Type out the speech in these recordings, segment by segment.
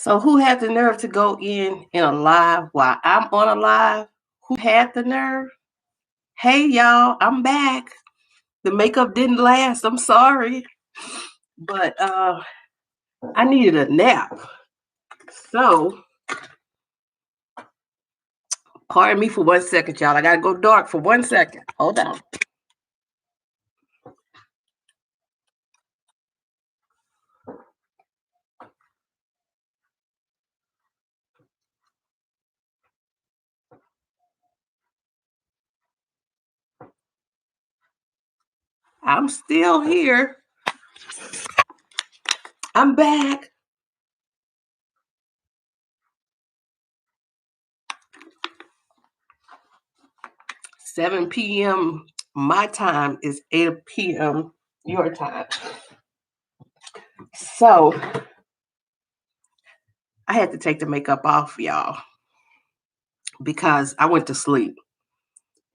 So who had the nerve to go in a live while I'm on a live? Who had the nerve? Hey y'all, I'm back. The makeup didn't last. I'm sorry. But I needed a nap. So pardon me for 1 second, y'all. I gotta go dark for 1 second. Hold on. I'm still here. I'm back. 7 p.m. my time is 8 p.m. your time. So I had to take the makeup off, y'all, because I went to sleep.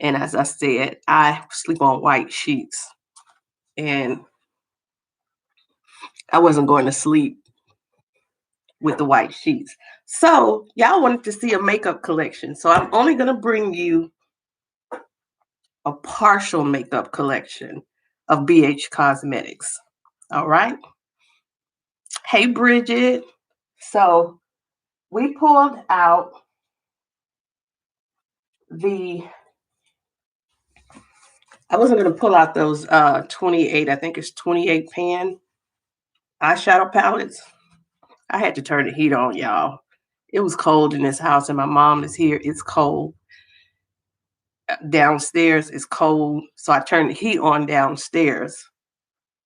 And as I said, I sleep on white sheets. And I wasn't going to sleep with the white sheets. So y'all wanted to see a makeup collection. So I'm only going to bring you a partial makeup collection of BH Cosmetics. All right. Hey, Bridget. So we pulled out I wasn't going to pull out those 28, I think it's 28 pan eyeshadow palettes. I had to turn the heat on, y'all. It was cold in this house and my mom is here. It's cold. Downstairs is cold. So I turned the heat on downstairs,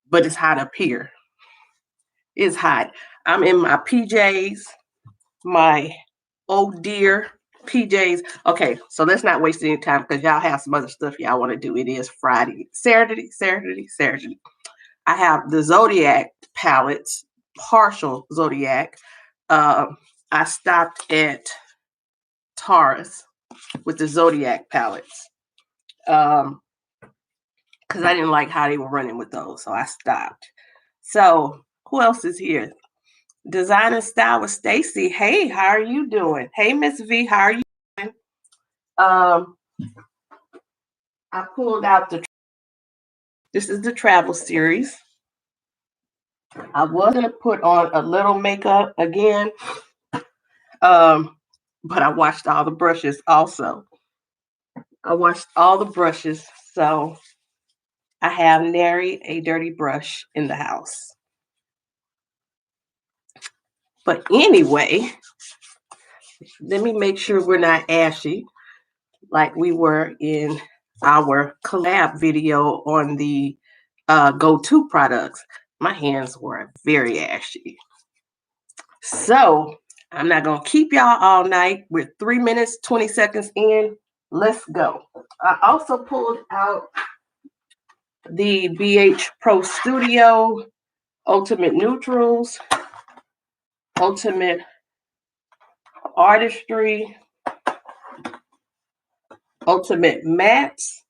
but it's hot up here. It's hot. I'm in my PJs, my oh dear PJs. Okay, so let's not waste any time because y'all have some other stuff y'all want to do. It is Friday, Saturday. I have the Zodiac palettes, partial Zodiac. I stopped at Taurus with the Zodiac palettes because I didn't like how they were running with those, so I stopped. So who else is here? Design and Style with Stacy. Hey, how are you doing? Hey, Miss V, how are you doing? I pulled out this is the travel series. I was gonna put on a little makeup again, but I washed all the brushes also. I washed all the brushes, so I have nary a dirty brush in the house. But anyway, let me make sure we're not ashy like we were in our collab video on the go-to products. My hands were very ashy. So I'm not going to keep y'all all night. We're 3 minutes, 20 seconds in. Let's go. I also pulled out the BH Pro Studio Ultimate Neutrals, Ultimate Artistry, Ultimate Mattes,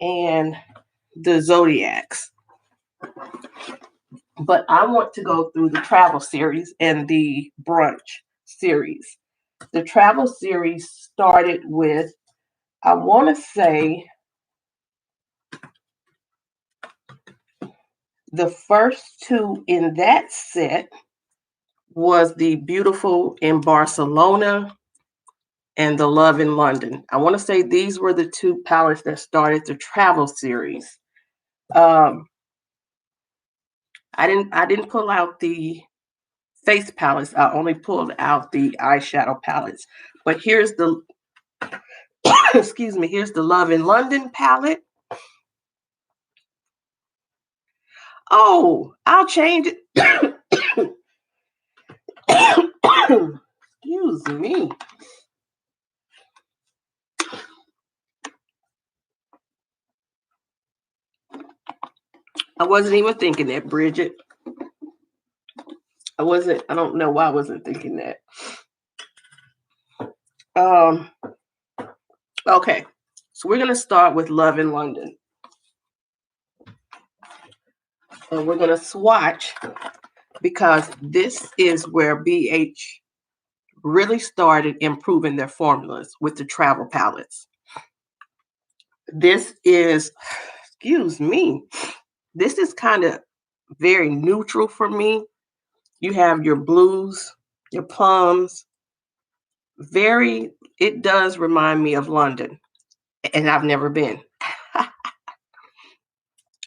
and the Zodiacs. But I want to go through the travel series and the brunch series. The travel series started with, I want to say, the first two in that set was the Beautiful in Barcelona and the Love in London. I want to say these were the two palettes that started the travel series. I didn't pull out the face palettes. I only pulled out the eyeshadow palettes. But here's the excuse me, here's the Love in London palette. Oh, I'll change it. Excuse me. I wasn't even thinking that, Bridget. I don't know why I wasn't thinking that. Okay, so we're gonna start with Love in London. And we're gonna swatch because this is where BH really started improving their formulas with the travel palettes. This is, excuse me, this is kind of very neutral for me. You have your blues, your plums. It does remind me of London, and I've never been.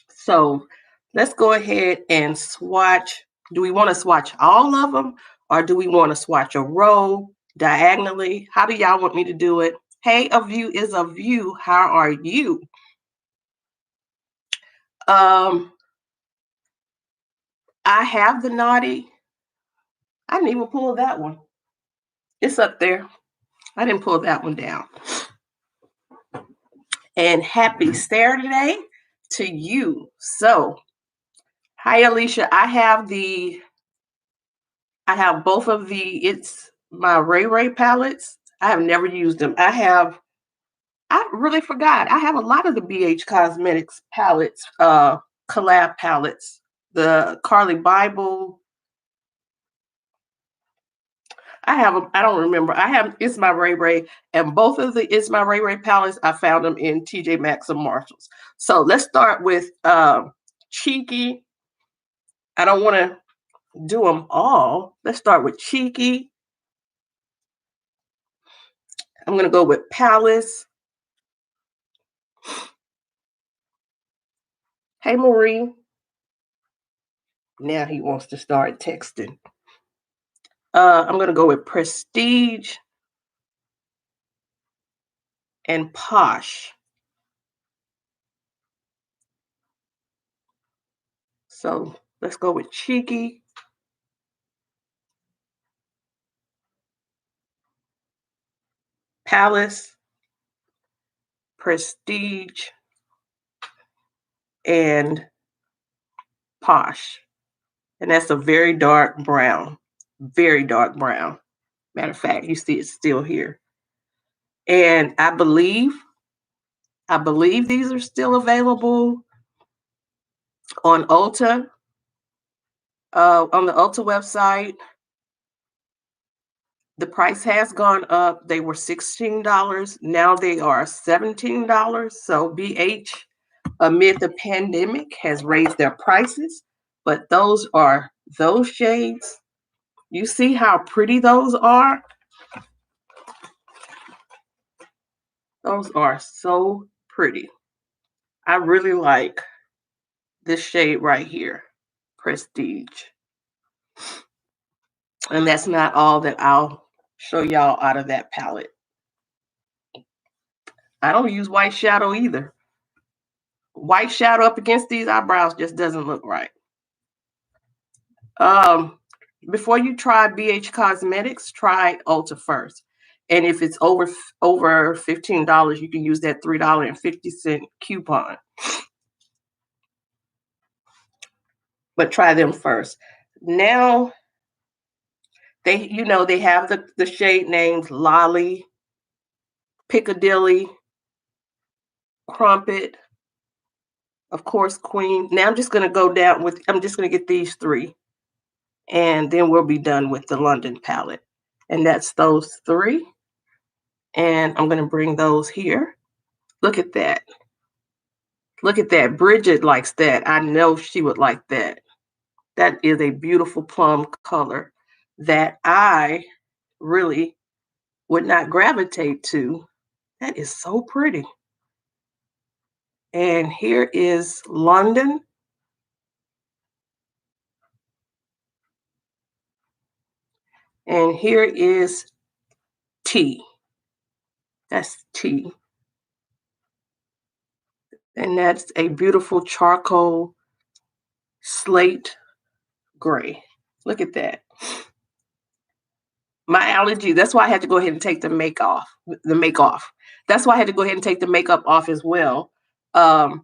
So let's go ahead and swatch. Do we want to swatch all of them, or do we want to swatch a row diagonally? How do y'all want me to do it? Hey, a view is a view. How are you? I have the Naughty. I didn't even pull that one. It's up there. I didn't pull that one down. And happy Saturday to you. So, hi Alicia. I have both of it's my Ray Ray palettes. I have never used them. I really forgot. I have a lot of the BH Cosmetics palettes, collab palettes, the Carly Bible. I don't remember. It's my Ray Ray, and both of the It's My Ray Ray palettes, I found them in TJ Maxx and Marshalls. So let's start with Cheeky. I don't want to do them all. Let's start with Cheeky. I'm going to go with Palace. Hey, Marie. Now he wants to start texting. I'm going to go with Prestige and Posh. So let's go with Cheeky. Palace, Prestige, and Posh. And that's a very dark brown. Very dark brown. Matter of fact, you see it's still here. And I believe these are still available on Ulta. On the Ulta website. The price has gone up. They were $16. Now they are $17. So BH, amid the pandemic, has raised their prices. But those shades. You see how pretty those are? Those are so pretty. I really like this shade right here, Prestige. And that's not all that I'll show y'all out of that palette. I don't use white shadow either. White shadow up against these eyebrows just doesn't look right. Before you try BH Cosmetics, try Ulta first. And if it's over $15, you can use that $3.50 coupon. But try them first. Now they have the shade names Lolly, Piccadilly, Crumpet, of course, Queen. Now I'm just going to get these three. And then we'll be done with the London palette. And that's those three. And I'm going to bring those here. Look at that. Look at that. Bridget likes that. I know she would like that. That is a beautiful plum color that I really would not gravitate to. That is so pretty. And here is London. And here is Tea. That's Tea. And that's a beautiful charcoal slate gray. Look at that. My allergy, that's why I had to go ahead and take the make off. That's why I had to go ahead and take the makeup off as well. Being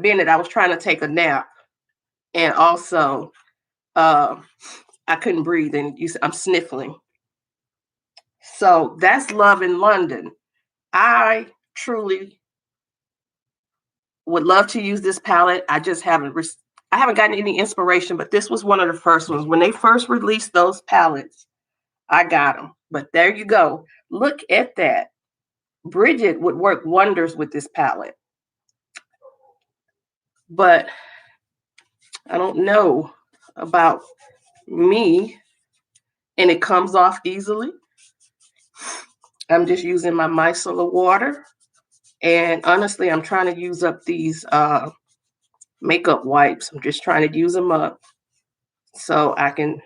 that I was trying to take a nap, and also I couldn't breathe, and I'm sniffling. So that's Love in London. I truly would love to use this palette. I just haven't I haven't gotten any inspiration, but this was one of the first ones. When they first released those palettes, I got them. But there you go. Look at that. Bridget would work wonders with this palette. But I don't know about me, and it comes off easily. I'm just using my micellar water. And honestly, I'm trying to use up these makeup wipes. I'm just trying to use them up so I can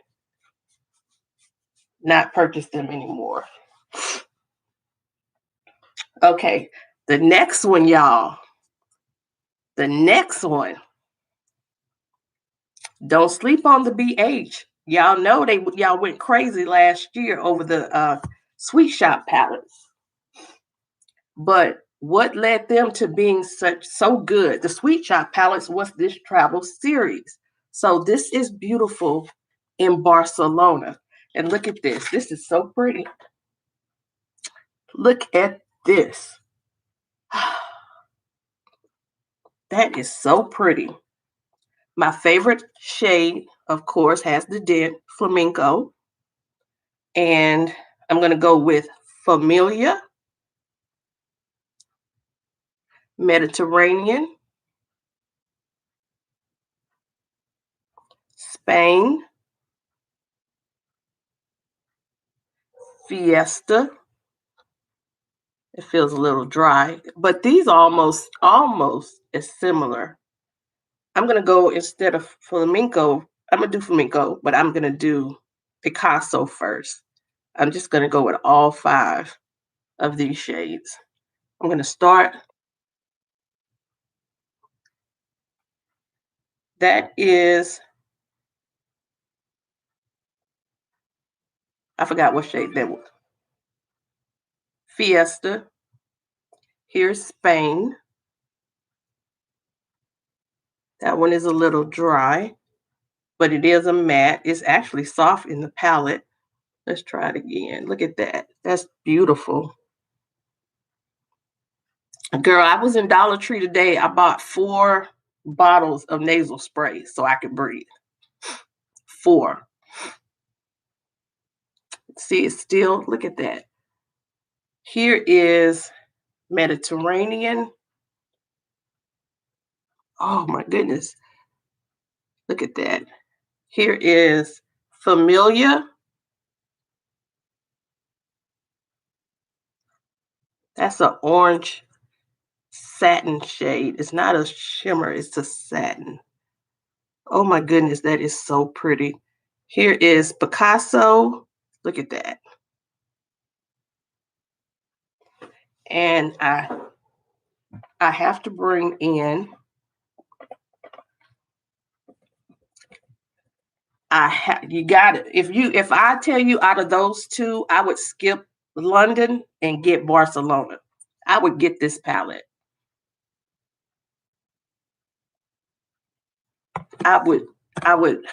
not purchase them anymore. Okay, the next one, y'all. The next one. Don't sleep on the BH. Y'all know y'all went crazy last year over the Sweet Shop palettes. But what led them to being so good? The Sweet Shop palettes was this travel series. So this is beautiful in Barcelona. And look at this. This is so pretty. Look at this. That is so pretty. My favorite shade, of course, has the dent, Flamenco. And I'm going to go with Familia, Mediterranean, Spain, Fiesta. It feels a little dry, but these are almost as similar. I'm going to go, instead of flamenco, I'm going to do flamenco, but I'm going to do Picasso first. I'm just going to go with all 5 of these shades. I'm going to start. That is, I forgot what shade that was. Fiesta. Here's Spain. That one is a little dry, but it is a matte. It's actually soft in the palette. Let's try it again. Look at that. That's beautiful. Girl, I was in Dollar Tree today. I bought 4 bottles of nasal spray so I could breathe. 4. See, it's still, look at that. Here is Mediterranean. Oh my goodness. Look at that. Here is Familia. That's an orange satin shade. It's not a shimmer, it's a satin. Oh my goodness, that is so pretty. Here is Picasso. Look at that. And I have to bring in, you got it. If I tell you out of those 2, I would skip London and get Barcelona. I would get this palette. I would.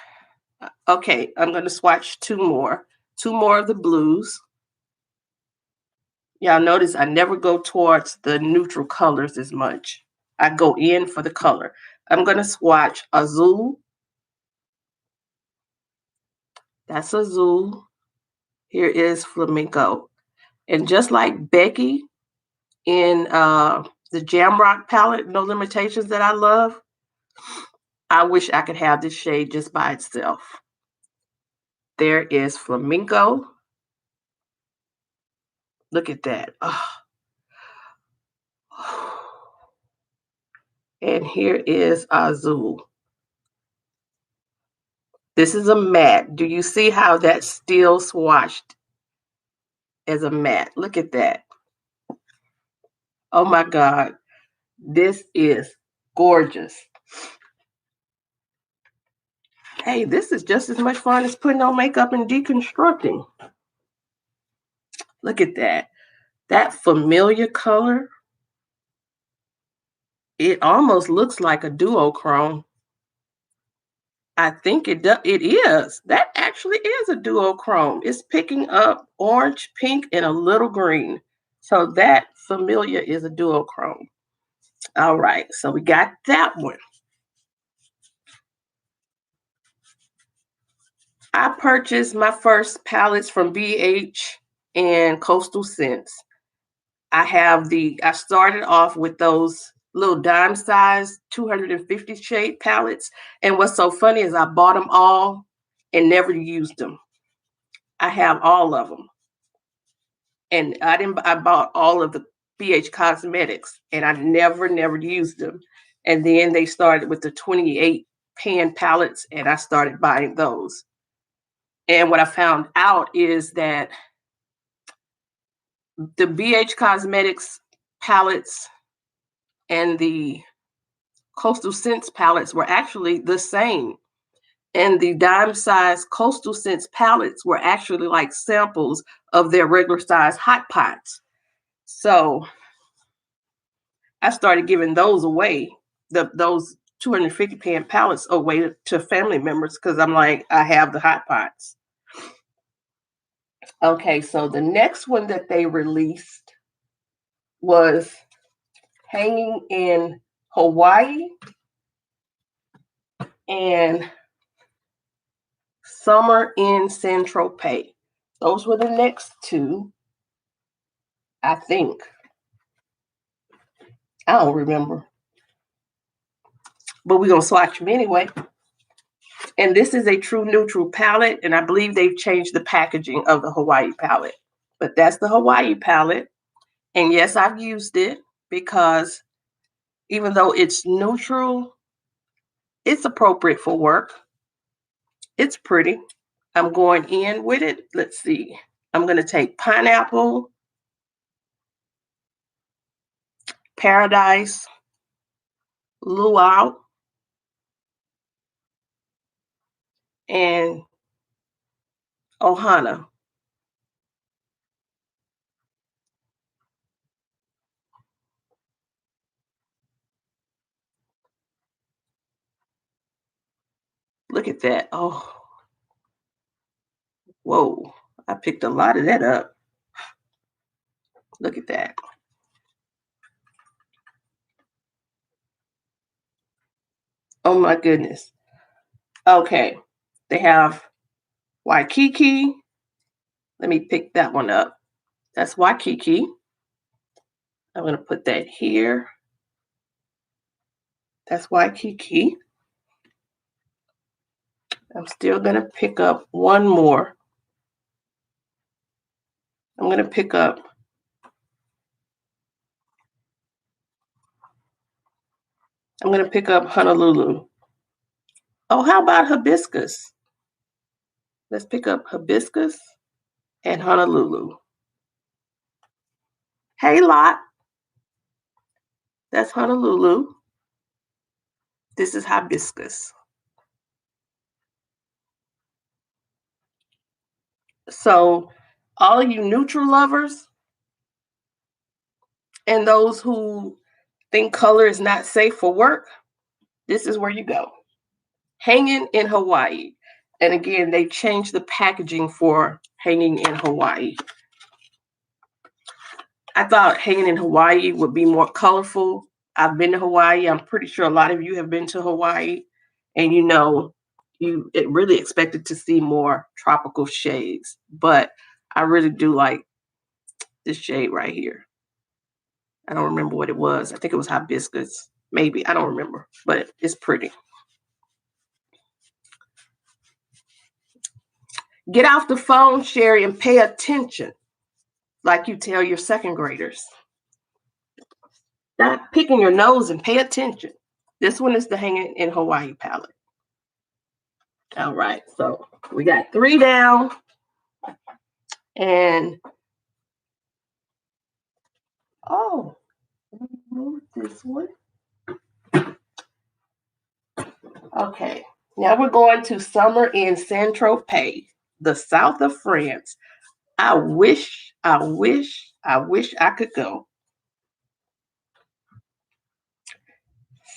Okay, I'm going to swatch 2 more. 2 more of the blues. Y'all notice I never go towards the neutral colors as much. I go in for the color. I'm going to swatch Azul. That's Azul. Here is Flamenco. And just like Becky in the Jamrock palette, No Limitations, that I love, I wish I could have this shade just by itself. There is Flamenco. Look at that. Oh. And here is Azul. This is a matte. Do you see how that's still swatched as a matte? Look at that. Oh my God. This is gorgeous. Hey, this is just as much fun as putting on makeup and deconstructing. Look at that. That familiar color. It almost looks like a duochrome. I think it is. That actually is a duochrome. It's picking up orange, pink, and a little green. So that familiar is a duochrome. All right, so we got that one. I purchased my first palettes from BH and Coastal Scents. I started off with those little dime size 250 shade palettes. And what's so funny is I bought them all and never used them. I have all of them. And I bought all of the BH Cosmetics and I never used them. And then they started with the 28 pan palettes and I started buying those. And what I found out is that the BH Cosmetics palettes and the Coastal Scents palettes were actually the same. And the dime size Coastal Scents palettes were actually like samples of their regular size hot pots. So I started giving those away, those 250 pan palettes away to family members because I'm like, I have the hot pots. Okay, so the next one that they released was Hanging in Hawaii and Summer in Saint-Tropez. Those were the next two, I think. I don't remember. But we're going to swatch them anyway. And this is a true neutral palette, and I believe they've changed the packaging of the Hawaii palette. But that's the Hawaii palette. And yes, I've used it because even though it's neutral, it's appropriate for work. It's pretty. I'm going in with it. Let's see. I'm going to take Pineapple, Paradise, Luau, and Ohana. Look at that. Oh, whoa. I picked a lot of that up. Look at that. Oh my goodness. Okay. They have Waikiki. Let me pick that one up. That's Waikiki. I'm going to put that here. That's Waikiki. I'm still going to pick up one more. I'm going to pick up Honolulu. Oh, how about Hibiscus? Let's pick up Hibiscus and Honolulu. Hey, Lot. That's Honolulu. This is Hibiscus. So all of you neutral lovers and those who think color is not safe for work, this is where you go. Hanging in Hawaii. And again, they changed the packaging for Hanging in Hawaii. I thought Hanging in Hawaii would be more colorful. I've been to Hawaii. I'm pretty sure a lot of you have been to Hawaii. And you really expected to see more tropical shades. But I really do like this shade right here. I don't remember what it was. I think it was Hibiscus. Maybe. I don't remember. But it's pretty. Get off the phone, Sherry, and pay attention like you tell your second graders. Stop picking your nose and pay attention. This one is the Hanging in Hawaii palette. All right, so we got 3 down. And, oh, let me move this one. Okay, now we're going to Summer in Saint-Tropez, the south of France. I wish I could go.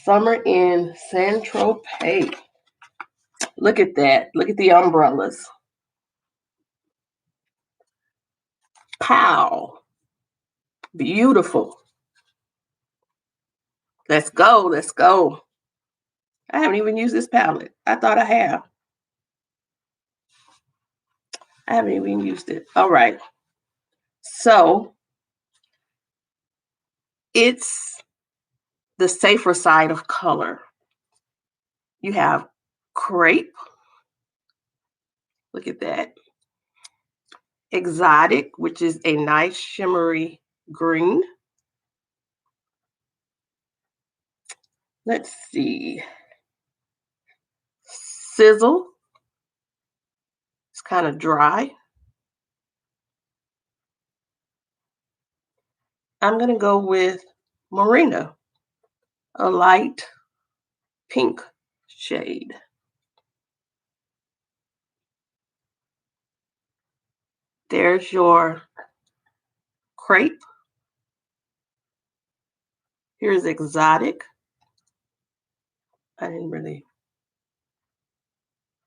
Summer in Saint-Tropez. Look at that. Look at the umbrellas. Pow. Beautiful. Let's go. Let's go. I haven't even used this palette. I thought I have. I haven't even used it. All right. So it's the safer side of color. You have crepe. Look at that. Exotic, which is a nice shimmery green. Let's see. Sizzle. It's kind of dry. I'm going to go with Marina, a light pink shade. There's your crepe. Here's exotic. I didn't really.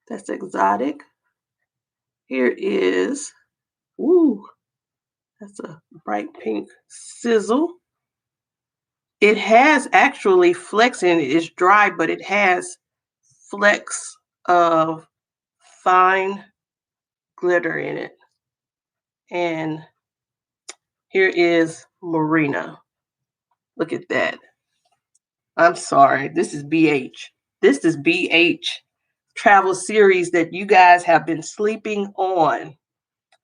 That's exotic. Here is, ooh, that's a bright pink sizzle. It has actually flecks in it. It's dry, but it has flecks of fine glitter in it. And here is Marina. Look at that. I'm sorry. This is BH. This is BH travel series that you guys have been sleeping on.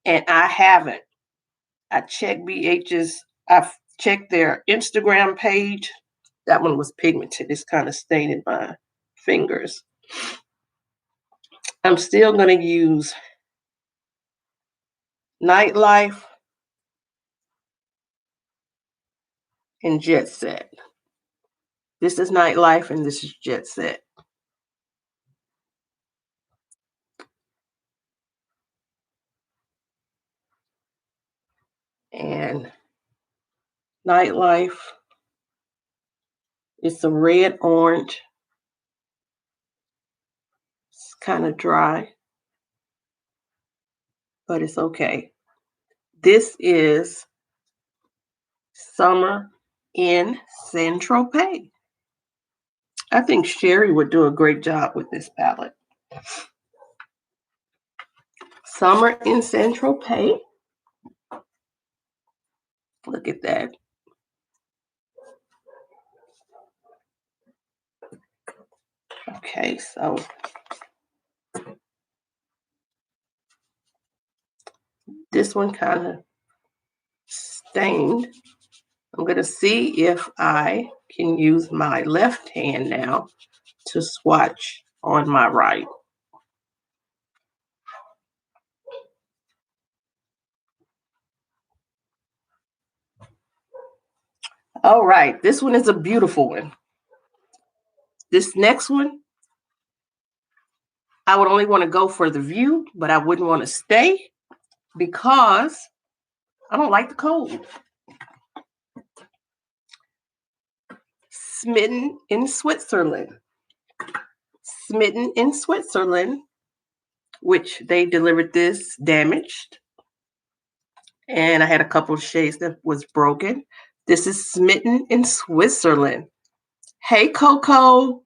And I haven't. I checked BH's, I've checked their Instagram page. That one was pigmented. It's kind of staining my fingers. I'm still going to use Nightlife and Jet Set. This is Nightlife and this is Jet Set. And Nightlife, it's a red orange. It's kind of dry, but it's okay. This is Summer in Saint-Tropez. I think Sherry would do a great job with this palette. Summer in Saint-Tropez. Look at that. Okay, so this one kind of stained. I'm going to see if I can use my left hand now to swatch on my right. All right, this one is a beautiful one. This next one, I would only want to go for the view, but I wouldn't want to stay because I don't like the cold. Smitten in Switzerland. Smitten in Switzerland, which they delivered this damaged. And I had a couple of shades that was broken. This is Smitten in Switzerland. Hey, Coco.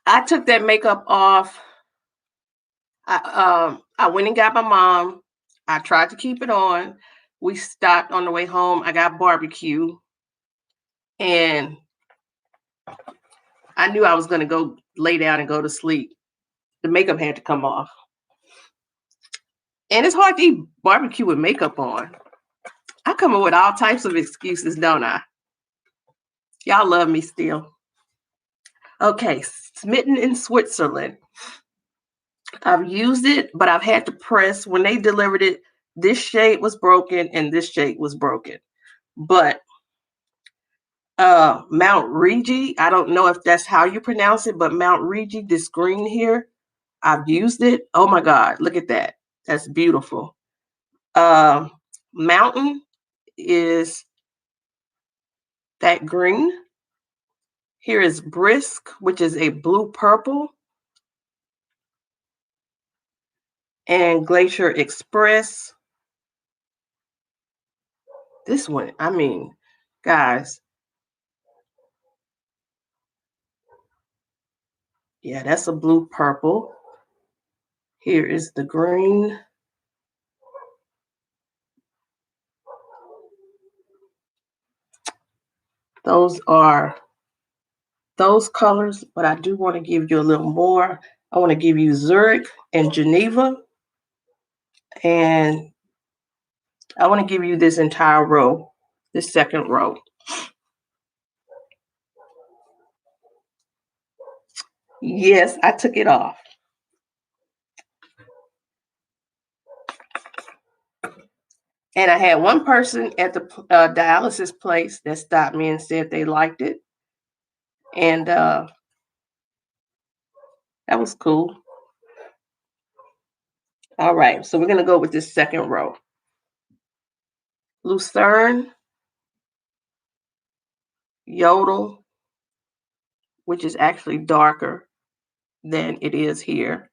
I took that makeup off. I went and got my mom. I tried to keep it on. We stopped on the way home. I got barbecue. And I knew I was going to go lay down and go to sleep. The makeup had to come off. And it's hard to eat barbecue with makeup on. I come up with all types of excuses, don't I? Y'all love me still. Okay, Smitten in Switzerland. I've used it, but I've had to press. When they delivered it, this shade was broken and this shade was broken. But Mount Rigi, I don't know if that's how you pronounce it, but Mount Rigi, this green here, I've used it. Oh my God, look at that. That's beautiful. Mountain is that green. Here is Brisk, which is a blue purple. And Glacier Express. This one, I mean, guys, Yeah, that's a blue purple. Here is the green. Those are those colors, but I do want to give you a little more. I want to give you Zurich and Geneva, and I want to give you this entire row, this second row. Yes, I took it off. And I had one person at the dialysis place that stopped me and said they liked it. And that was cool. All right, so we're going to go with this second row. Lucerne, Yodel, which is actually darker than it is here.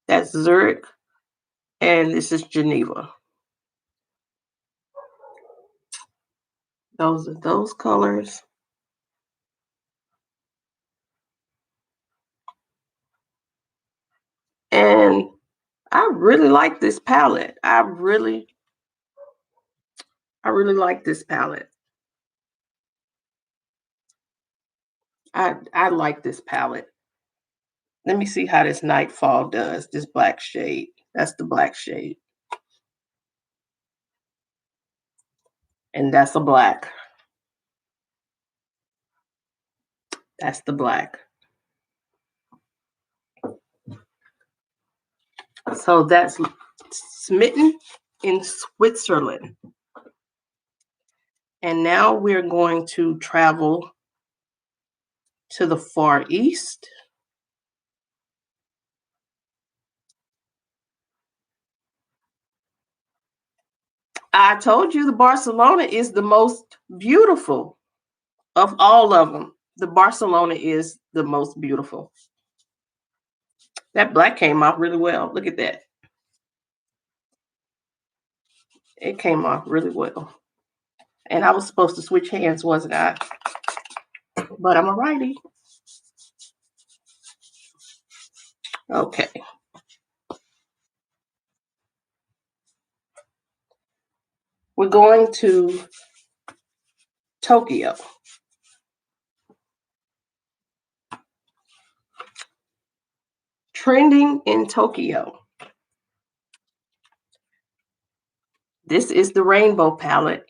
That's Zurich, and this is Geneva. Those are those colors. And I really like this palette. I really like this palette. I like this palette. Let me see how this Nightfall does, this black shade. That's the black shade. And that's a black. That's the black. So that's Smitten in Switzerland. And now we're going to travel to the Far East. I told you the Barcelona is the most beautiful of all of them. The Barcelona is the most beautiful. That black came off really well. Look at that. It came off really well. And I was supposed to switch hands, wasn't I? But I'm a righty. Okay. We're going to Tokyo. Trending in Tokyo. This is the rainbow palette.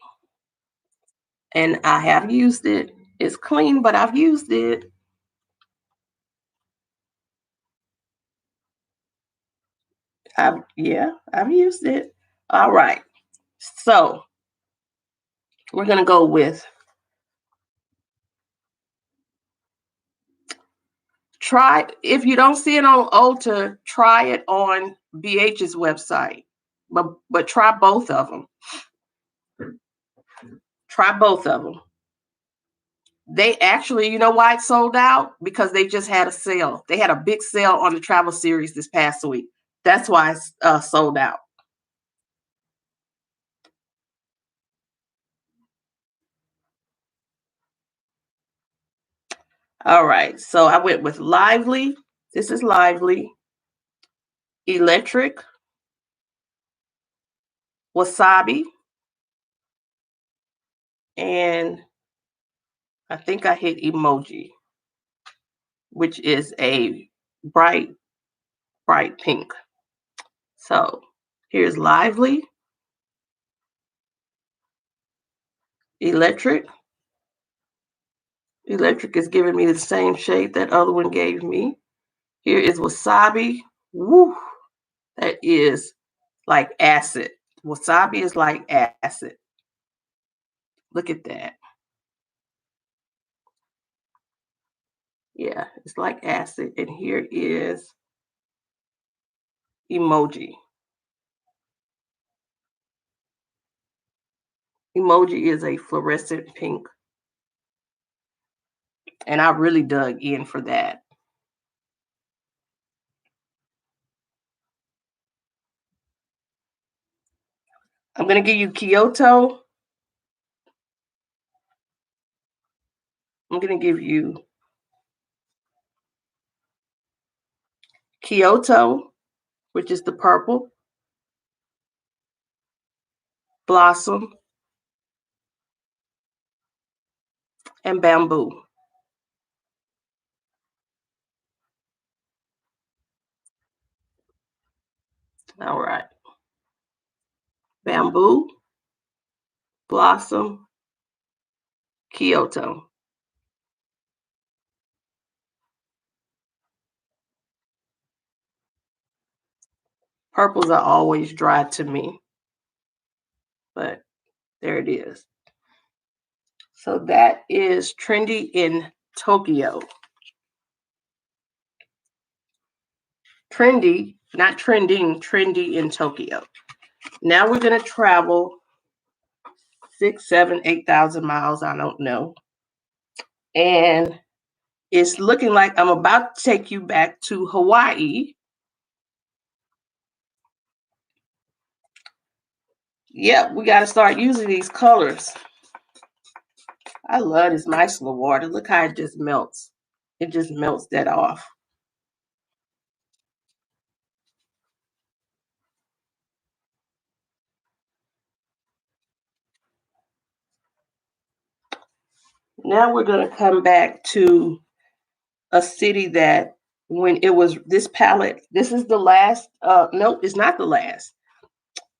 And I have used it. It's clean, but I've used it. I've used it. All right. So we're going to go with if you don't see it on Ulta, try it on BH's website. But try both of them. Try both of them. They actually, you know why it sold out? Because they just had a sale. They had a big sale on the travel series this past week. That's why it's sold out. All right. So I went with Lively. This is Lively. Electric. Wasabi. And I think I hit Emoji, which is a bright pink. So here's Lively. Electric. Electric is giving me the same shade that other one gave me. Here is Wasabi. Woo! That is like acid. Wasabi is like acid. Look at that. Yeah, it's like acid. And here is Emoji. Emoji is a fluorescent pink. And I really dug in for that. I'm going to give you Kyoto. I'm going to give you Kyoto, which is the purple, Blossom, and Bamboo. All right. Bamboo, Blossom, Kyoto. Purples are always dry to me, but there it is. So that is trendy in Tokyo. Trendy, not trending, trendy in Tokyo. Now we're going to travel 6, 7, 8,000 miles. I don't know. And it's looking like I'm about to take you back to Hawaii. Yep, we got to start using these colors. I love this micellar water. Look how it just melts. It just melts that off. Now we're going to come back to a city that when it was this palette, this is the last, no, it's not the last.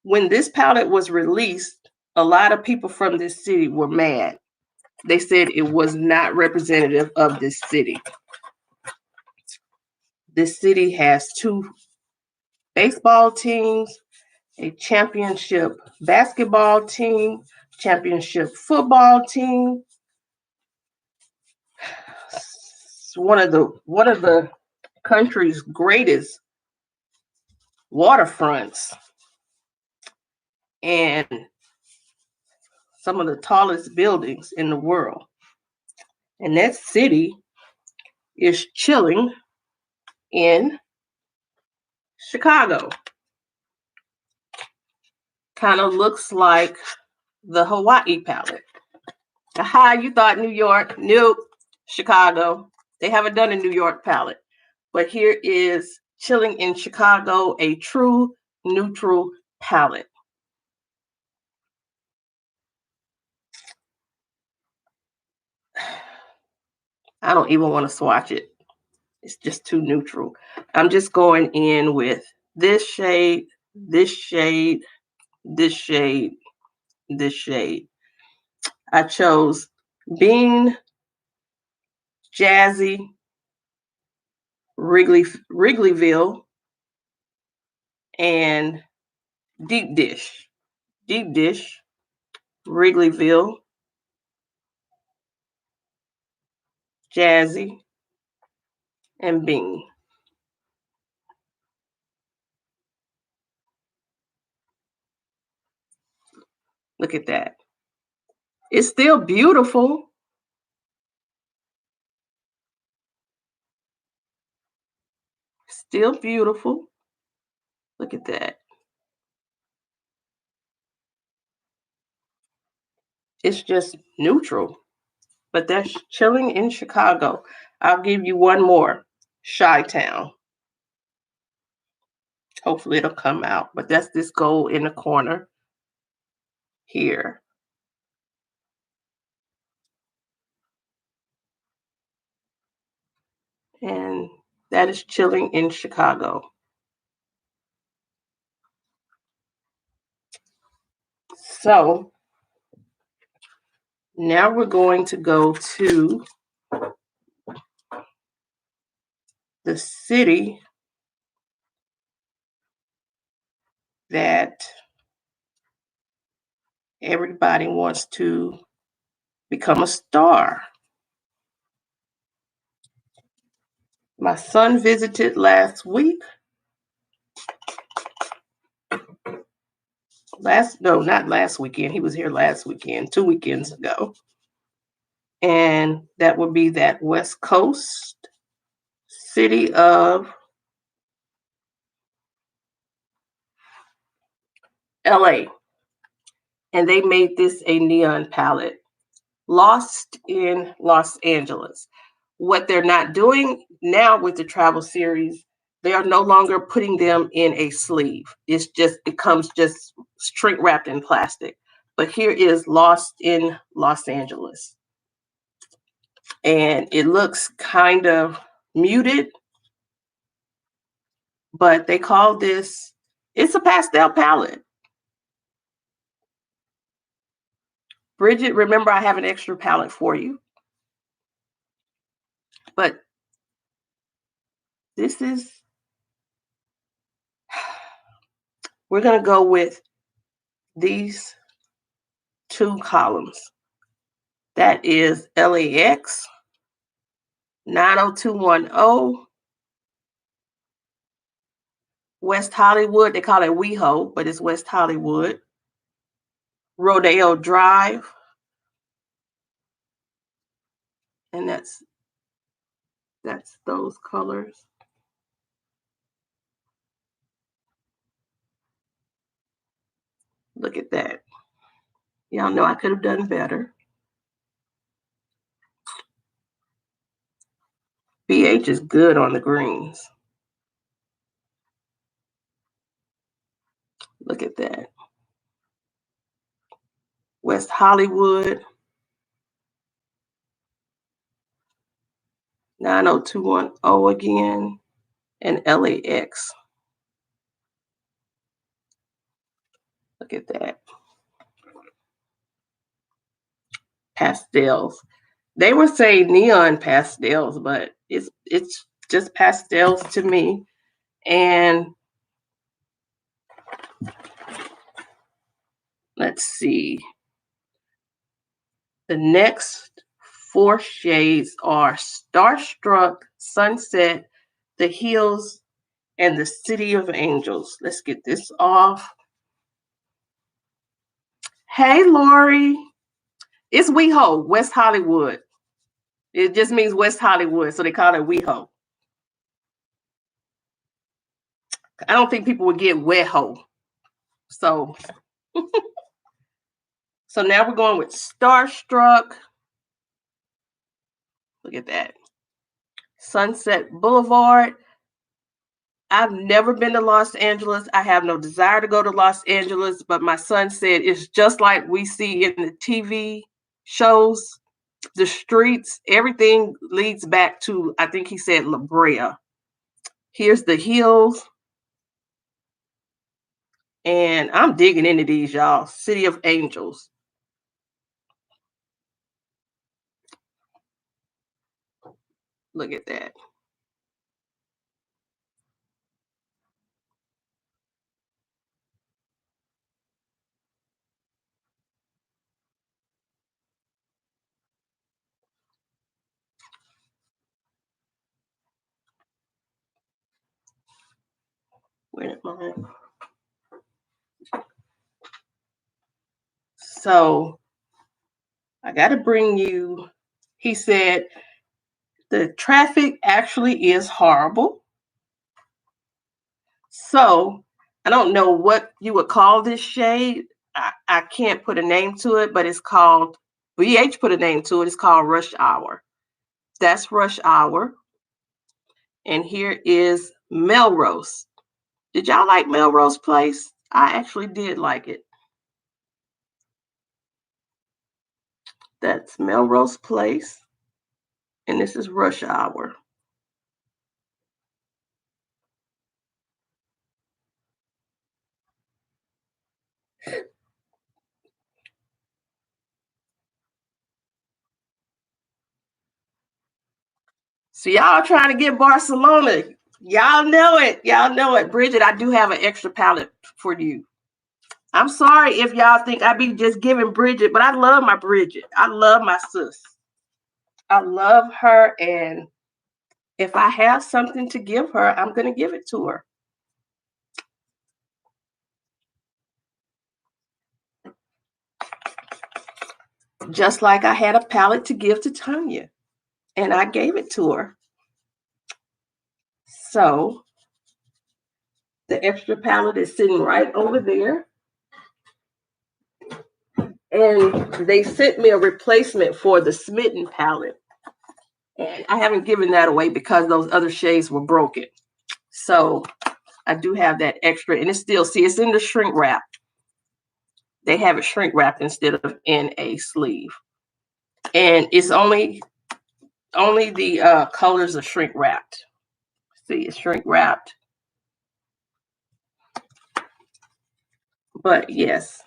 When this palette was released, a lot of people from this city were mad. They said it was not representative of this city. This city has 2 baseball teams, a championship basketball team, championship football team. It's one of the country's greatest waterfronts and some of the tallest buildings in the world. And that city is chilling in Chicago. Kind of looks like the Hawaii palette. Aha, you thought New York. Nope, Chicago. They haven't done a New York palette. But here is chilling in Chicago, a true neutral palette. I don't even want to swatch it. It's just too neutral. I'm just going in with this shade, this shade, this shade, this shade. I chose Bean, Jazzy, Wrigleyville, and Deep Dish. Deep Dish, Wrigleyville, Jazzy, and Bean. Look at that. It's still beautiful. Still beautiful. Look at that. It's just neutral. But that's chilling in Chicago. I'll give you one more. Chi-Town. Hopefully it'll come out. But that's this gold in the corner here. And that is chilling in Chicago. So now we're going to go to the city that everybody wants to become a star. My son visited last week. Not last weekend. He was here last weekend, 2 weekends ago. And that would be that West Coast city of LA. And they made this a neon palette. Lost in Los Angeles. What they're not doing now with the travel series, They are no longer putting them in a sleeve. It comes just shrink wrapped in plastic. But here is Lost in Los Angeles. And it looks kind of muted, but they call this, it's a pastel palette. Bridget, remember I have an extra palette for you. But this is, we're going to go with these two columns. That is LAX 90210, West Hollywood. They call it WeHo, but it's West Hollywood. Rodeo Drive. And that's those colors. Look at that. Y'all know I could have done better. BH is good on the greens. Look at that. West Hollywood. 90210 again. And LAX. Look at that. Pastels. They were saying neon pastels, but it's just pastels to me. And let's see. The next 4 shades are Starstruck, Sunset, The Hills, and The City of Angels. Let's get this off. Hey, Lori. It's WeHo, West Hollywood. It just means West Hollywood, so they call it WeHo. I don't think people would get WeHo. So, so now we're going with Starstruck. Look at that. Sunset Boulevard. I've never been to Los Angeles. I have no desire to go to Los Angeles, but my son said it's just like we see in the TV shows, the streets, everything leads back to, I think he said, La Brea. Here's The Hills. And I'm digging into these, y'all. City of Angels. Look at that. Where am I? So I got to bring you, he said, the traffic actually is horrible. So I don't know what you would call this shade. I can't put a name to it, but it's called, BH put a name to it. It's called Rush Hour. That's Rush Hour. And here is Melrose. Did y'all like Melrose Place? I actually did like it. That's Melrose Place. And this is Rush Hour. So y'all trying to get Barcelona. Y'all know it. Y'all know it. Bridget, I do have an extra palette for you. I'm sorry if y'all think I be just giving Bridget, but I love my Bridget. I love my sis. I love her. And if I have something to give her, I'm going to give it to her. Just like I had a palette to give to Tanya. And I gave it to her. So the extra palette is sitting right over there. And they sent me a replacement for the Smitten palette. And I haven't given that away because those other shades were broken. So I do have that extra, and it's still, see, it's in the shrink wrap. They have it shrink wrapped instead of in a sleeve. And it's only the colors are shrink wrapped. See, it's shrink wrapped. But yes,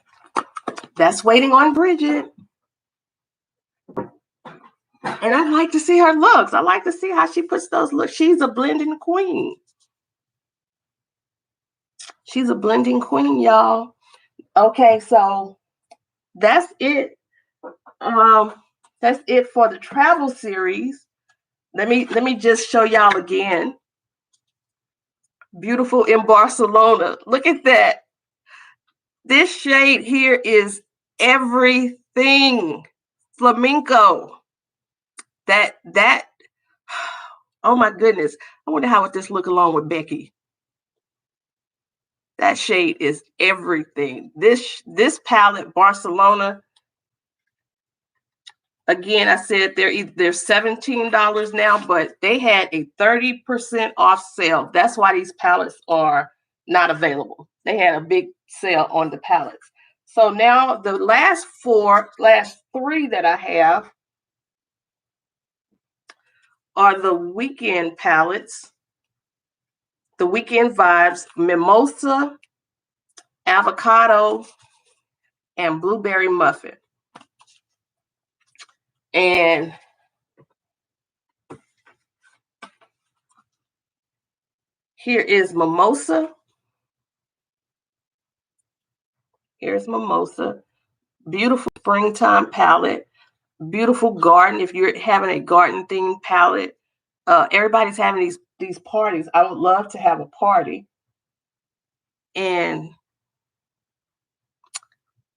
that's waiting on Bridget. And I'd like to see her looks. I like to see how she puts those looks. She's a blending queen. She's a blending queen, y'all. Okay, so that's it. That's it for the travel series. Let me just show y'all again. Beautiful in Barcelona. Look at that. This shade here is everything flamenco. That oh my goodness. I wonder how would this look along with Becky. That shade is everything. This palette, Barcelona. Again, I said they're $17 now, but they had a 30% off sale. That's why these palettes are not available. They had a big sale on the palettes. So now the last three that I have are the weekend palettes. The Weekend Vibes, Mimosa, Avocado, and Blueberry Muffin. And here is Mimosa. Here's Mimosa. Beautiful springtime palette. Beautiful garden. If you're having a garden themed palette, everybody's having these parties. I would love to have a party. And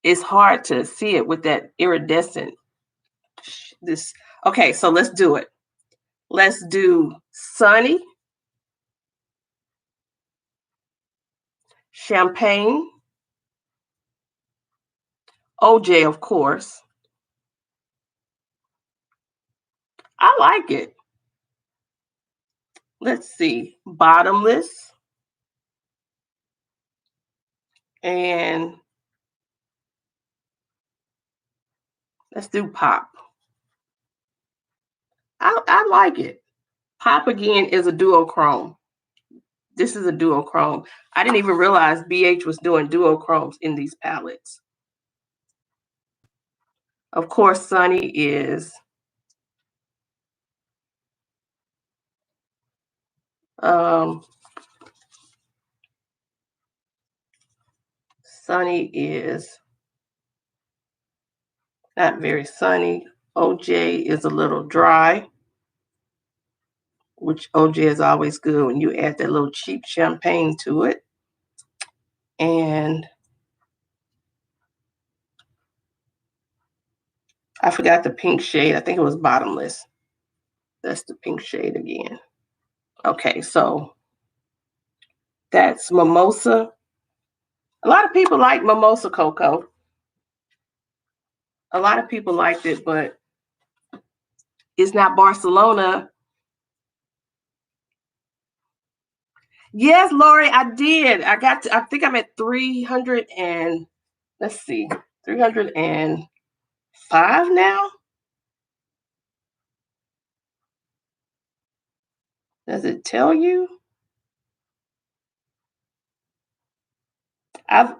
it's hard to see it with that iridescent. Okay, so let's do it. Let's do Sunny, Champagne, OJ, of course. I like it. Let's see. Bottomless. And let's do Pop. I like it. Pop again is a duochrome. This is a duochrome. I didn't even realize BH was doing duochromes in these palettes. Of course, Sunny is Sunny is not very sunny. OJ is a little dry, which OJ is always good when you add that little cheap champagne to it. And I forgot the pink shade. I think it was Bottomless. That's the pink shade again. Okay, so that's Mimosa. A lot of people like Mimosa Cocoa. A lot of people liked it, but it's not Barcelona. Yes, Lori, I did. I think I'm at 300 and let's see, 305 now. Does it tell you? I've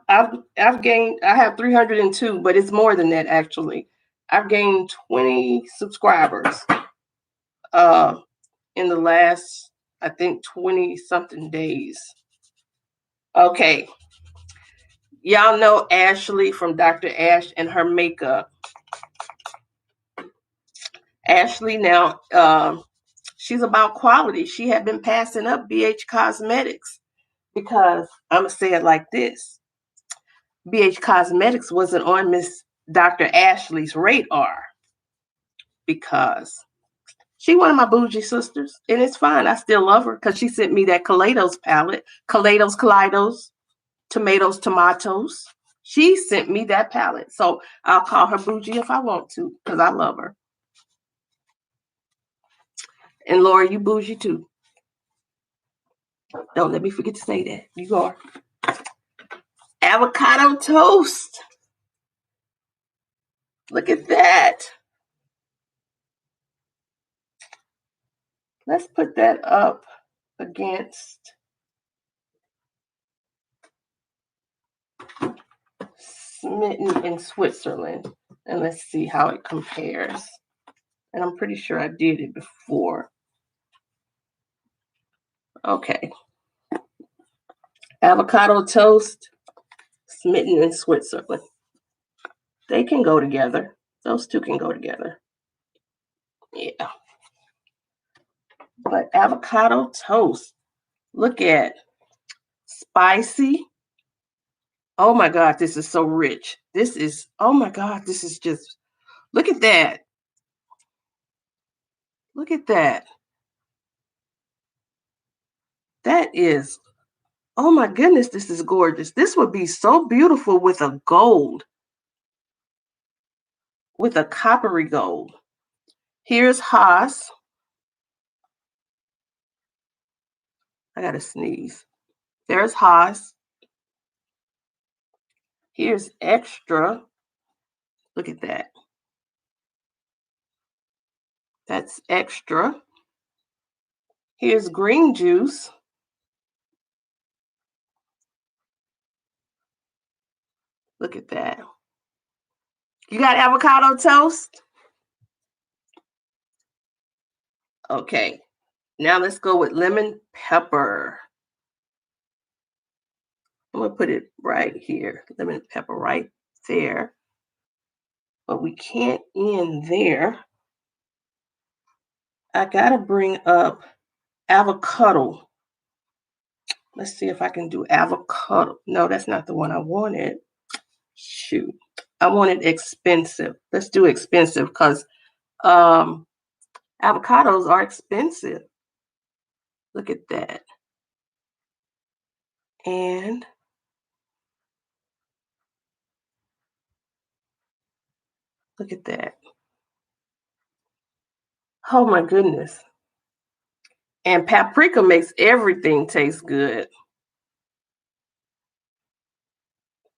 gained. I have 302, but it's more than that actually. I've gained 20 subscribers in the last, I think, 20 something days. Okay. Y'all know Ashley from Dr. Ash and her makeup. Ashley now, she's about quality. She had been passing up BH Cosmetics because I'm going to say it like this. BH Cosmetics wasn't on Miss Dr. Ashley's radar because she one of my bougie sisters, and it's fine. I still love her because she sent me that Kaleidos palette, Kaleidos, tomatoes. She sent me that palette, so I'll call her bougie if I want to because I love her. And Laura, you bougie too. Don't let me forget to say that. You are. Avocado toast. Look at that. Let's put that up against Smitten in Switzerland. And let's see how it compares. And I'm pretty sure I did it before. Okay. Avocado toast, Smitten in Switzerland. They can go together. Those two can go together. Yeah. But avocado toast, look at spicy. Oh my God, this is so rich. This is, oh my God, this is just, look at that. Look at that. That is, oh my goodness, this is gorgeous. This would be so beautiful with a gold, with a coppery gold. Here's Haas. I gotta sneeze. There's Haas. Here's extra. Look at that. That's extra. Here's green juice. Look at that. You got avocado toast? Okay. Now let's go with lemon pepper. I'm going to put it right here. Lemon pepper right there. But we can't end there. I got to bring up avocado. Let's see if I can do avocado. No, that's not the one I wanted. Shoot. I wanted expensive. Let's do expensive because avocados are expensive. Look at that. And look at that. Oh my goodness. And paprika makes everything taste good.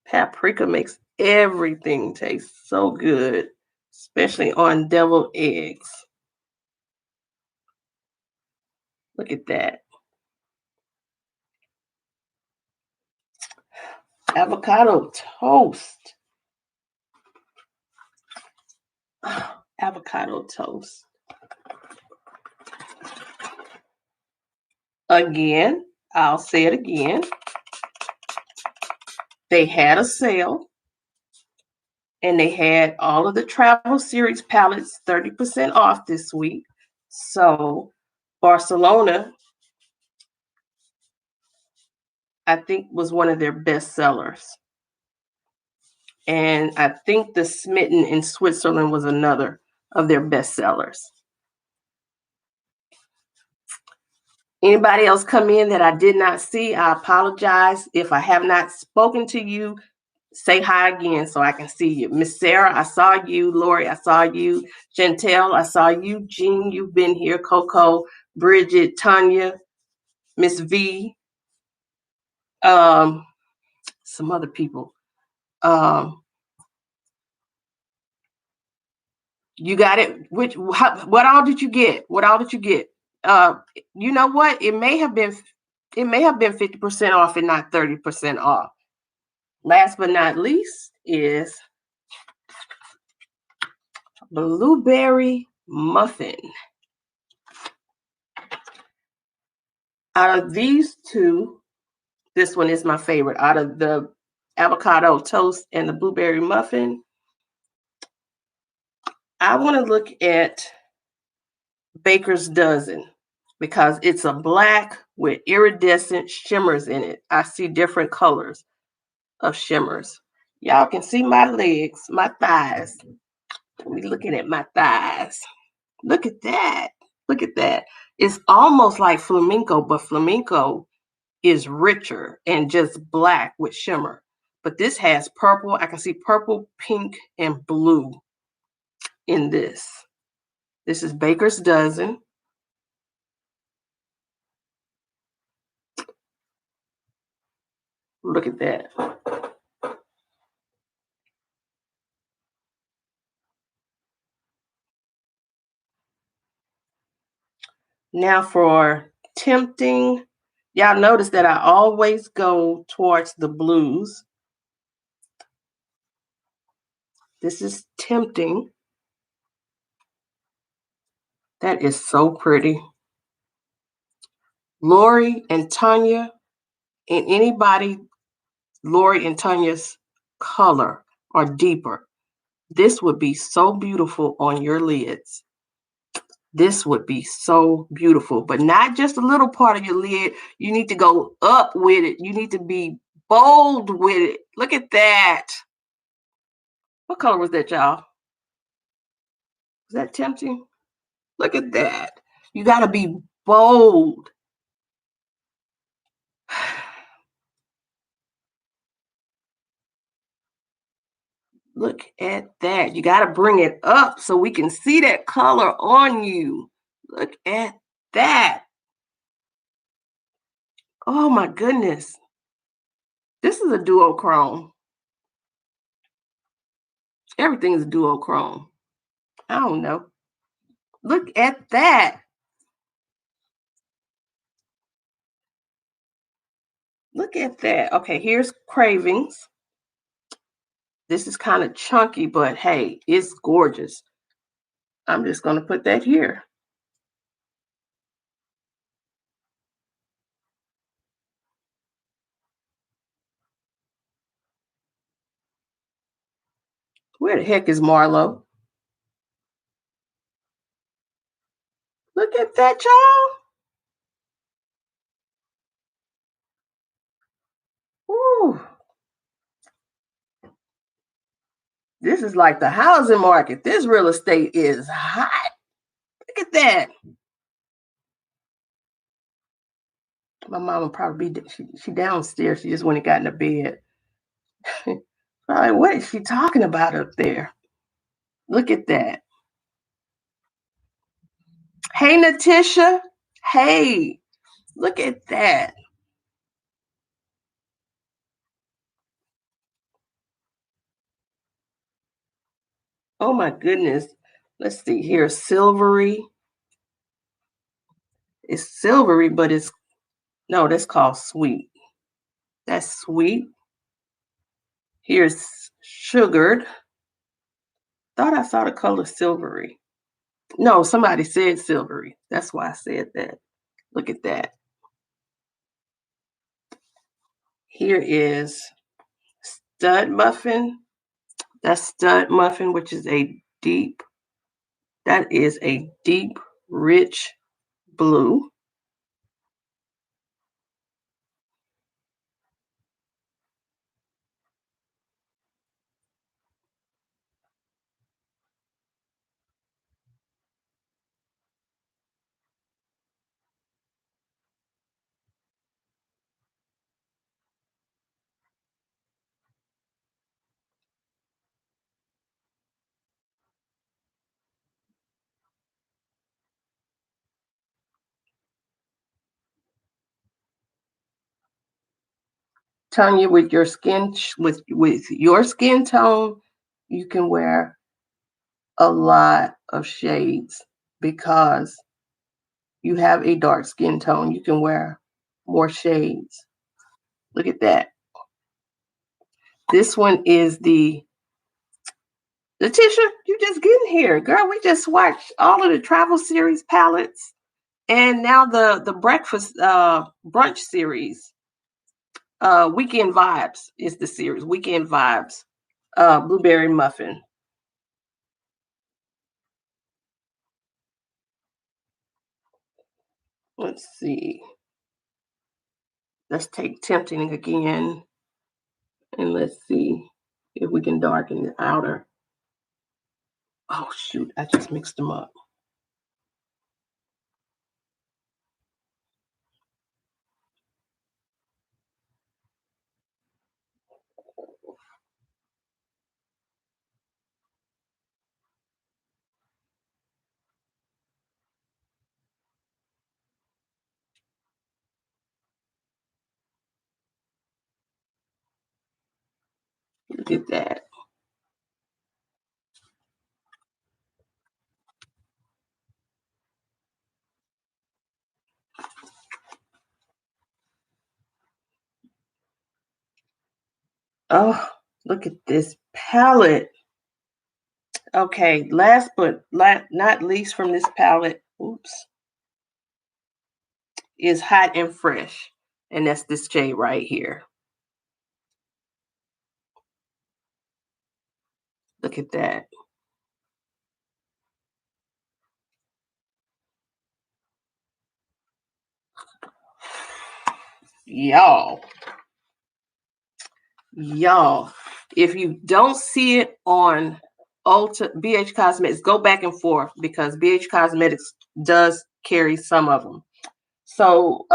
Paprika makes everything taste so good, especially on deviled eggs. Look at that. Avocado toast. Avocado toast. Again, I'll say it again. They had a sale and they had all of the Travel Series palettes 30% off this week. So Barcelona, I think, was one of their best sellers. And I think the Smitten in Switzerland was another of their best sellers. Anybody else come in that I did not see? I apologize. If I have not spoken to you, say hi again so I can see you. Miss Sarah, I saw you. Lori, I saw you. Chantel, I saw you. Jean, you've been here. Coco, Bridget, Tanya, Miss V, some other people. You got it. What all did you get? What all did you get? You know what? It may have been 50% off and not 30% off. Last but not least is blueberry muffin. Out of these two, this one is my favorite. Out of the avocado toast and the blueberry muffin, I want to look at Baker's Dozen because it's a black with iridescent shimmers in it. I see different colors of shimmers. Y'all can see my legs, my thighs. Me looking at my thighs. Look at that. Look at that. It's almost like flamenco, but flamenco is richer and just black with shimmer. But this has purple. I can see purple, pink, and blue in this. This is Baker's Dozen. look at that. Now for tempting, y'all notice that I always go towards the blues. This is tempting. That is so pretty. Lori and Tanya, and anybody, Lori and Tanya's color or deeper. This would be so beautiful on your lids. This would be so beautiful, but not just a little part of your lid. You need to go up with it. You need to be bold with it. Look at that. What color was that, y'all? Is that tempting? Look at that. You got to be bold. Look at that. You got to bring it up so we can see that color on you. Look at that. Oh my goodness. This is a duochrome. Everything is duochrome. I don't know. Look at that. Look at that. Okay, here's Cravings. This is kind of chunky, but hey, it's gorgeous. I'm just going to put that here. Where the heck is Marlo? Look at that, y'all. Ooh. This is like the housing market. This real estate is hot. Look at that. My mama probably she downstairs. She just went and got in the bed. Probably, what is she talking about up there? Look at that. Hey, Natisha. Hey, look at that. Oh my goodness. Let's see here. Silvery. It's silvery, but it's no, that's called sweet. That's sweet. Here's sugared. Thought I saw the color silvery. No, somebody said silvery. That's why I said that. Look at that. Here is stud muffin. That's stud muffin, which is that is a deep, rich blue. Tanya, with your skin with your skin tone, you can wear a lot of shades because you have a dark skin tone. You can wear more shades. Look at that. This one is the Letitia, you just getting here, girl. We just watched all of the travel series palettes, and now the breakfast brunch series. Weekend Vibes is the series. Weekend Vibes. Blueberry muffin. Let's see. Let's take tempting again, and let's see if we can darken the outer. Oh shoot! I just mixed them up. Look at that. Oh, look at this palette. Okay, last but not least from this palette, oops, is Hot and Fresh. And that's this shade right here. Look at that. Y'all, if you don't see it on Ulta BH Cosmetics, go back and forth because BH Cosmetics does carry some of them. So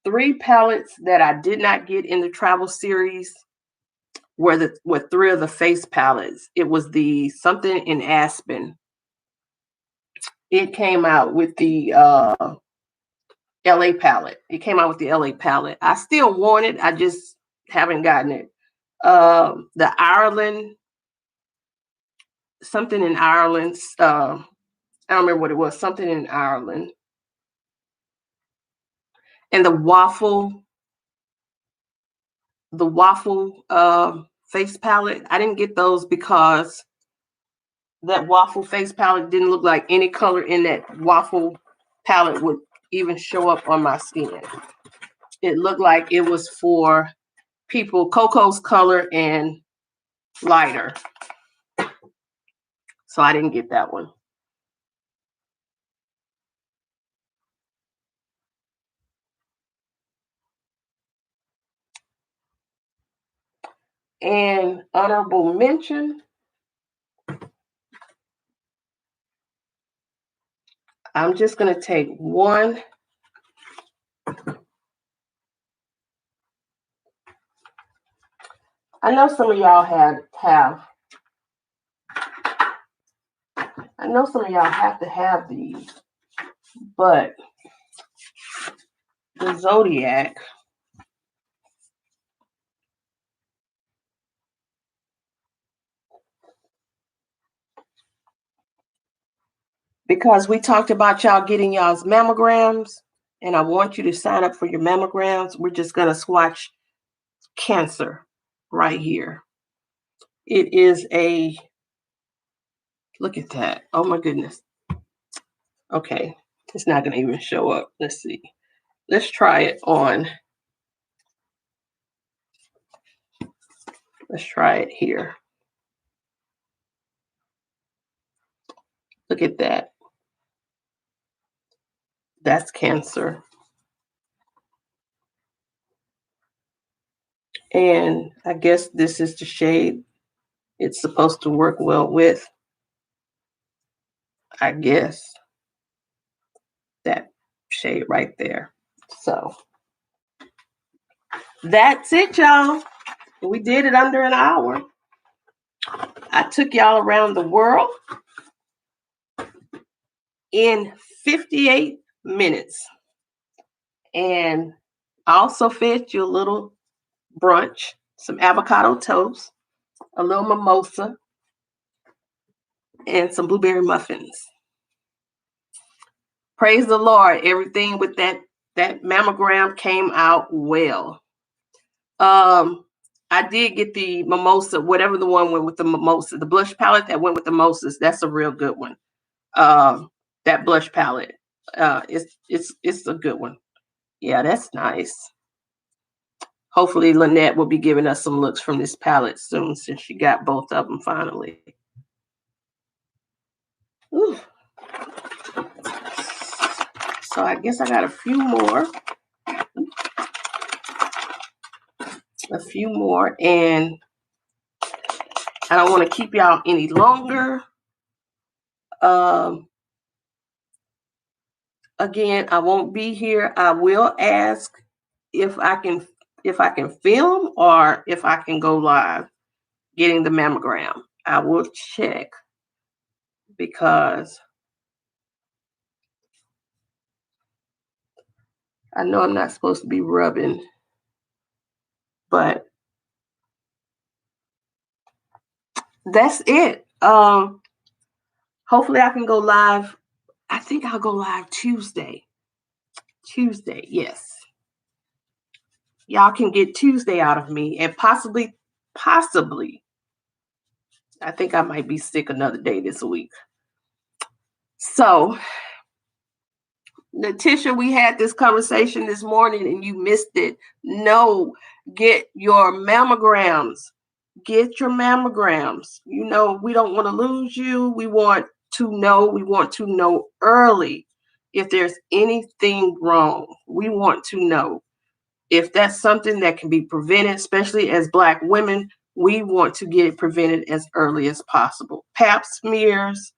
3 palettes that I did not get in the travel series were 3 of the face palettes. It was the something in Aspen. It came out with the LA palette. It came out with the LA palette. I still want it. I just haven't gotten it. The Ireland, something in Ireland. I don't remember what it was. Something in Ireland. And the waffle face palette. I didn't get those because that waffle face palette didn't look like any color in that waffle palette would even show up on my skin. It looked like it was for people Coco's color and lighter. So I didn't get that one. And honorable mention, I'm just going to take one. I know some of y'all have I know some of y'all have to have these, but the Zodiac, because we talked about y'all getting y'all's mammograms, and I want you to sign up for your mammograms. We're just going to swatch Cancer right here. It is a, look at that. Oh my goodness. Okay, it's not going to even show up. Let's see. Let's try it on. Let's try it here. Look at that. That's Cancer. And I guess this is the shade it's supposed to work well with. I guess that shade right there. So that's it, y'all. We did it under an hour. I took y'all around the world in 58 minutes. And I also fed you a little brunch, some avocado toast, a little mimosa, and some blueberry muffins. Praise the Lord. Everything with that mammogram came out well. I did get the mimosa, whatever the one went with the mimosa, the blush palette that went with the mimosas. That's a real good one. That blush palette, it's a good one. Yeah, that's nice. Hopefully Lynette will be giving us some looks from this palette soon, since she got both of them finally. Ooh. So I guess I got a few more. And I don't want to keep y'all any longer. Again, I won't be here. I will ask if I can film or if I can go live getting the mammogram. I will check because I know I'm not supposed to be rubbing, but that's it. Hopefully I can go live. I think I'll go live Tuesday. Tuesday, yes. Y'all can get Tuesday out of me, and possibly, I think I might be sick another day this week. So, Letitia, we had this conversation this morning and you missed it. No, get your mammograms. Get your mammograms. You know, we don't want to lose you. We want to know early if there's anything wrong. We want to know if that's something that can be prevented, especially as Black women. We want to get it prevented as early as possible. Pap smears,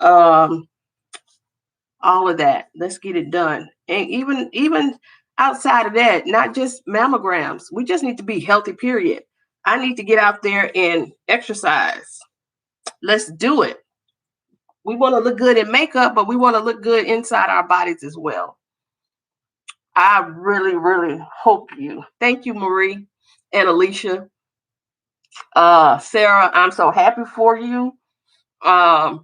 all of that. Let's get it done. And even outside of that, not just mammograms. We just need to be healthy, period. I need to get out there and exercise. Let's do it. We want to look good in makeup, but we want to look good inside our bodies as well. I really, really hope you. Thank you, Marie and Alicia. Sarah, I'm so happy for you. I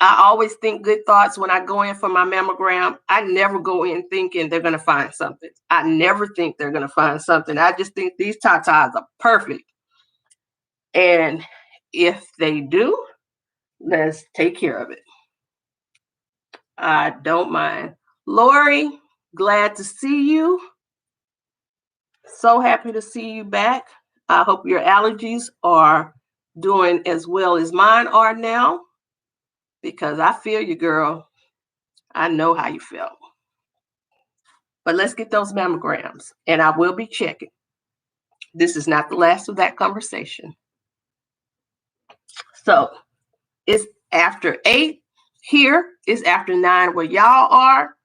always think good thoughts when I go in for my mammogram. I never go in thinking they're going to find something. I never think they're going to find something. I just think these tatas are perfect. And if they do, let's take care of it. I don't mind. Lori, glad to see you. So happy to see you back. I hope your allergies are doing as well as mine are now, because I feel you, girl. I know how you feel. But let's get those mammograms, and I will be checking. This is not the last of that conversation. So it's after 8 here. It's after 9 where y'all are.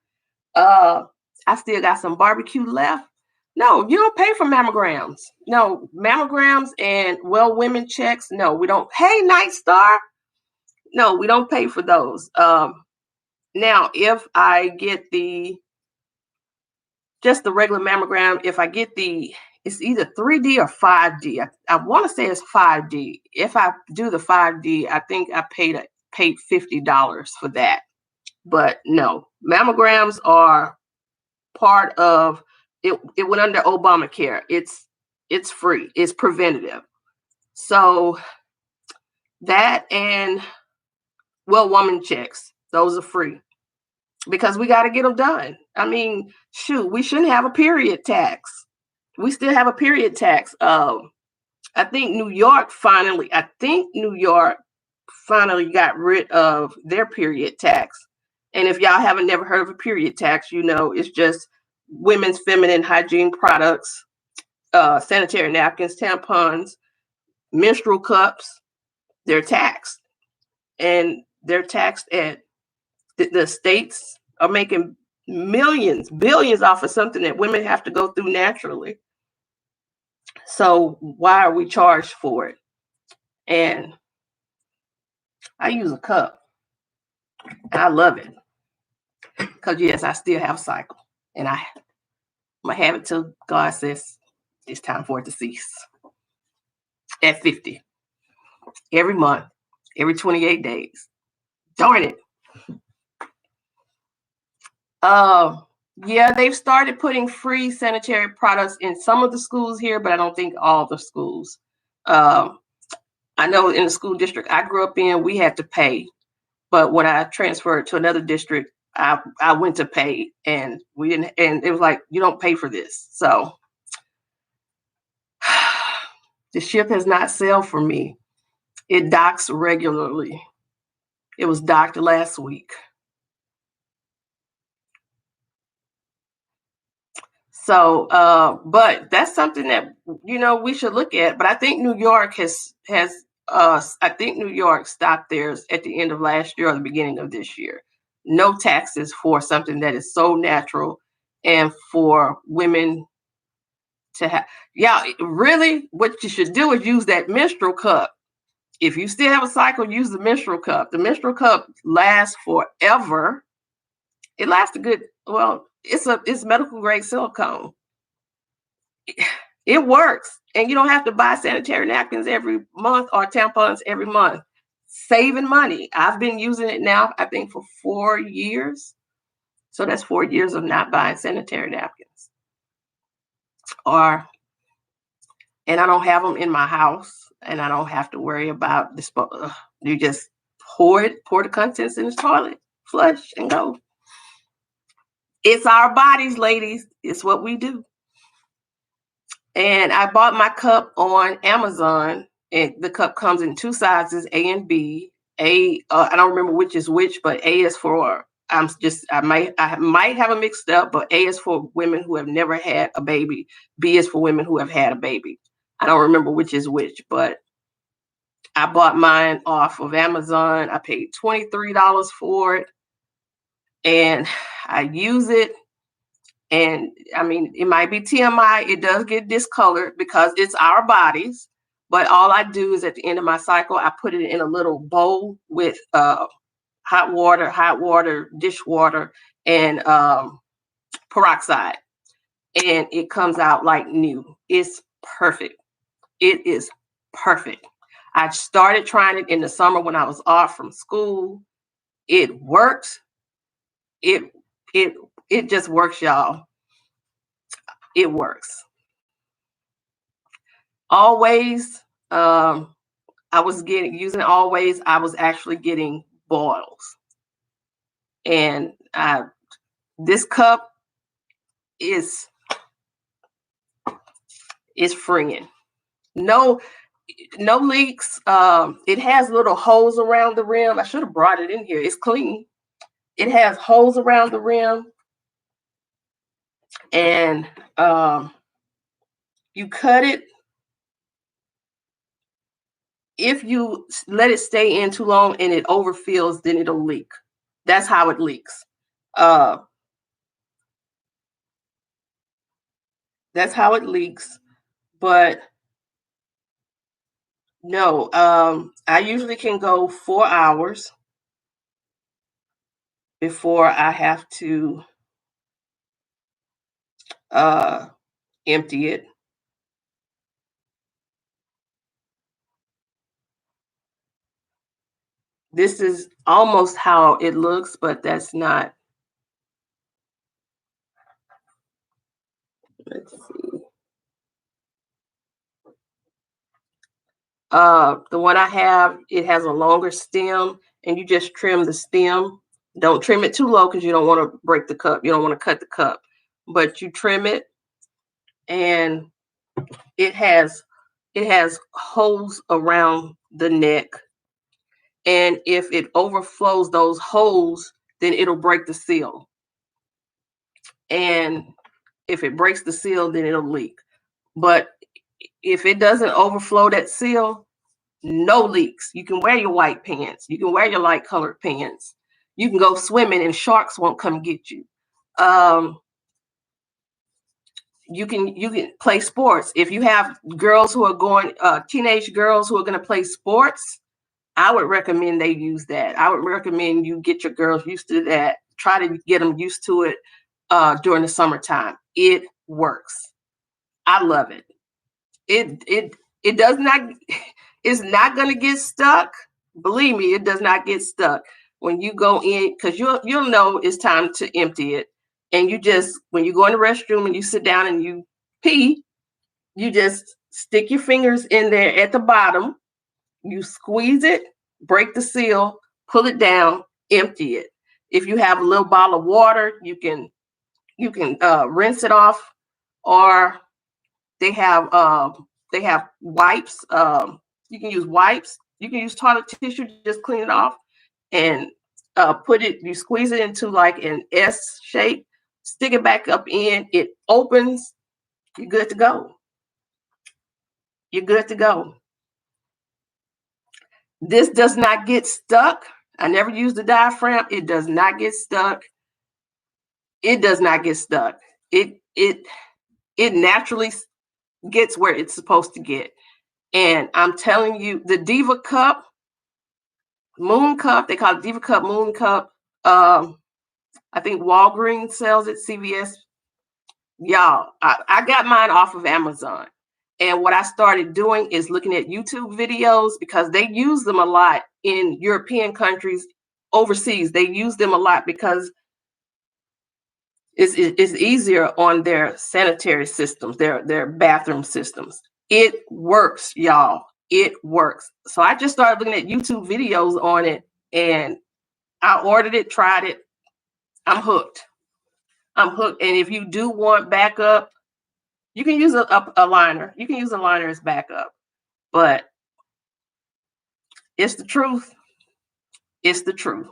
I still got some barbecue left. No, you don't pay for mammograms. No, mammograms and well women checks. No, we don't. Hey, Night Star. No, we don't pay for those. Now, if I get just the regular mammogram, if I get it's either 3D or 5D. I want to say it's 5D. If I do the 5D, I think I paid $50 for that. But no, mammograms are part of it. It went under Obamacare. It's free. It's preventative. So that and well woman checks, those are free because we got to get them done. I mean, shoot, we shouldn't have a period tax. We still have a period tax. I think New York finally got rid of their period tax. And if y'all haven't never heard of a period tax, you know, it's just women's feminine hygiene products, sanitary napkins, tampons, menstrual cups. They're taxed, and they're taxed at the states are making millions, billions off of something that women have to go through naturally. So why are we charged for it? And I use a cup. I love it because yes, I still have a cycle, and I'm gonna have it till God says it's time for it to cease. At 50, every month, every 28 days. Darn it. Yeah, they've started putting free sanitary products in some of the schools here, but I don't think all the schools. I know in the school district I grew up in, we had to pay, but when I transferred to another district, I went to pay, and we didn't. And it was like, you don't pay for this. So the ship has not sailed for me. It docks regularly. It was docked last week. So, but that's something that, you know, we should look at. But I think New York I think New York stopped theirs at the end of last year or the beginning of this year. No taxes for something that is so natural and for women to have. Yeah, really, what you should do is use that menstrual cup. If you still have a cycle, use the menstrual cup. The menstrual cup lasts forever. It lasts a good, well, it's medical grade silicone. It works. And you don't have to buy sanitary napkins every month or tampons every month. Saving money. I've been using it now, I think, for 4 years. So that's 4 years of not buying sanitary napkins. And I don't have them in my house, and I don't have to worry about you just pour the contents in the toilet, flush, and go. It's our bodies, ladies. It's what we do. And I bought my cup on Amazon, and the cup comes in 2 sizes, A and B. I don't remember which is which, but A is for I might have it mixed up, but A is for women who have never had a baby. B is for women who have had a baby. I don't remember which is which, but I bought mine off of Amazon. I paid $23 for it, and I use it. And I mean, it might be TMI. It does get discolored because it's our bodies. But all I do is at the end of my cycle, I put it in a little bowl with hot water, dishwater, and peroxide. And it comes out like new. It's perfect. It is perfect. I started trying it in the summer when I was off from school. It works. It just works, y'all. It works. Always, I was using Always. I was actually getting boils, and this cup is freeing. No leaks. It has little holes around the rim. I should have brought it in here. It's clean. It has holes around the rim, and you cut it. If you let it stay in too long and it overfills, then it'll leak. That's how it leaks. That's how it leaks. But no, I usually can go 4 hours before I have to empty it. This is almost how it looks, but that's not. Let's see. The one I have, it has a longer stem, and you just trim the stem. Don't trim it too low because you don't want to break the cup. You don't want to cut the cup, but you trim it, and it has holes around the neck. And if it overflows those holes, then it'll break the seal. And if it breaks the seal, then it'll leak. But if it doesn't overflow that seal, no leaks. You can wear your white pants. You can wear your light colored pants. You can go swimming and sharks won't come get you. You can play sports. If you have girls who are going, teenage girls who are going to play sports, I would recommend they use that. I would recommend you get your girls used to that. Try to get them used to it during the summertime. It works. I love it. It does not. It's not going to get stuck. Believe me, it does not get stuck when you go in, because you'll know it's time to empty it. And you just, when you go in the restroom and you sit down and you pee, you just stick your fingers in there at the bottom. You squeeze it, break the seal, pull it down, empty it. If you have a little bottle of water, you can rinse it off, or they have wipes. You can use wipes. You can use toilet tissue to just clean it off, and you squeeze it into like an S shape, stick it back up in, it opens, you're good to go. You're good to go. This does not get stuck. I never used the diaphragm. It does not get stuck. It does not get stuck. It naturally gets where it's supposed to get. And I'm telling you, the Diva Cup, Moon Cup, they call it Diva Cup, Moon Cup. I think Walgreens sells it, CVS. Y'all, I got mine off of Amazon. And what I started doing is looking at YouTube videos because they use them a lot in European countries, overseas. They use them a lot because it's easier on their sanitary systems, their bathroom systems. It works, y'all. It works. So I just started looking at YouTube videos on it, and I ordered it, tried it. I'm hooked. I'm hooked. And if you do want backup, you can use a liner. You can use a liner as backup. But it's the truth. It's the truth.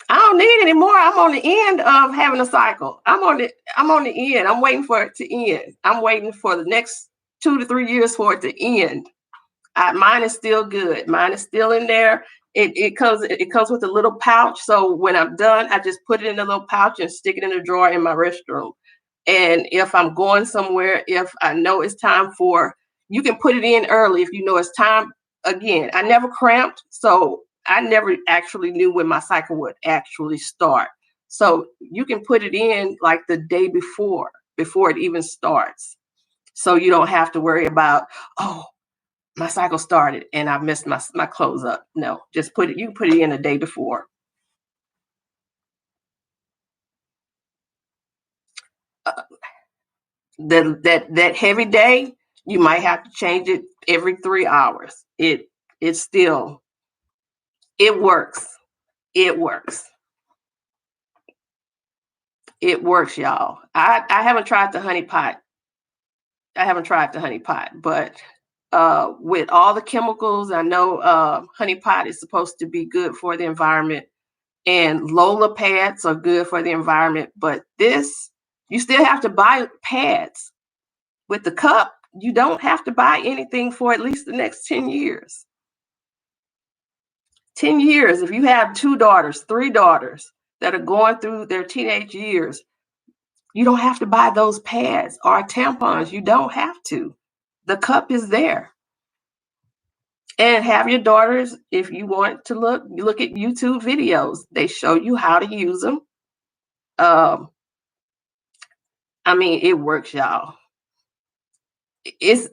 I don't need any more. I'm on the end of having a cycle. I'm on the end. I'm waiting for it to end. I'm waiting for the next 2 to 3 years for it to end. Mine is still good. Mine is still in there. It comes with a little pouch. So when I'm done, I just put it in a little pouch and stick it in a drawer in my restroom. And if I'm going somewhere, if I know it's time for, you can put it in early if you know it's time. Again, I never cramped, so I never actually knew when my cycle would actually start. So you can put it in like the day before it even starts. So you don't have to worry about, oh, my cycle started and I messed my clothes up. No, just you can put it in a day before. That heavy day, you might have to change it every 3 hours. It still, it works. It works. It works, y'all. I haven't tried the honey pot. But with all the chemicals, I know honey pot is supposed to be good for the environment, and Lola pads are good for the environment. But this, you still have to buy pads. With the cup, you don't have to buy anything for at least the next 10 years. 10 years, if you have 2 daughters, 3 daughters that are going through their teenage years, you don't have to buy those pads or tampons. You don't have to. The cup is there. And have your daughters, if you want to look at YouTube videos. They show you how to use them. I mean, it works, y'all. I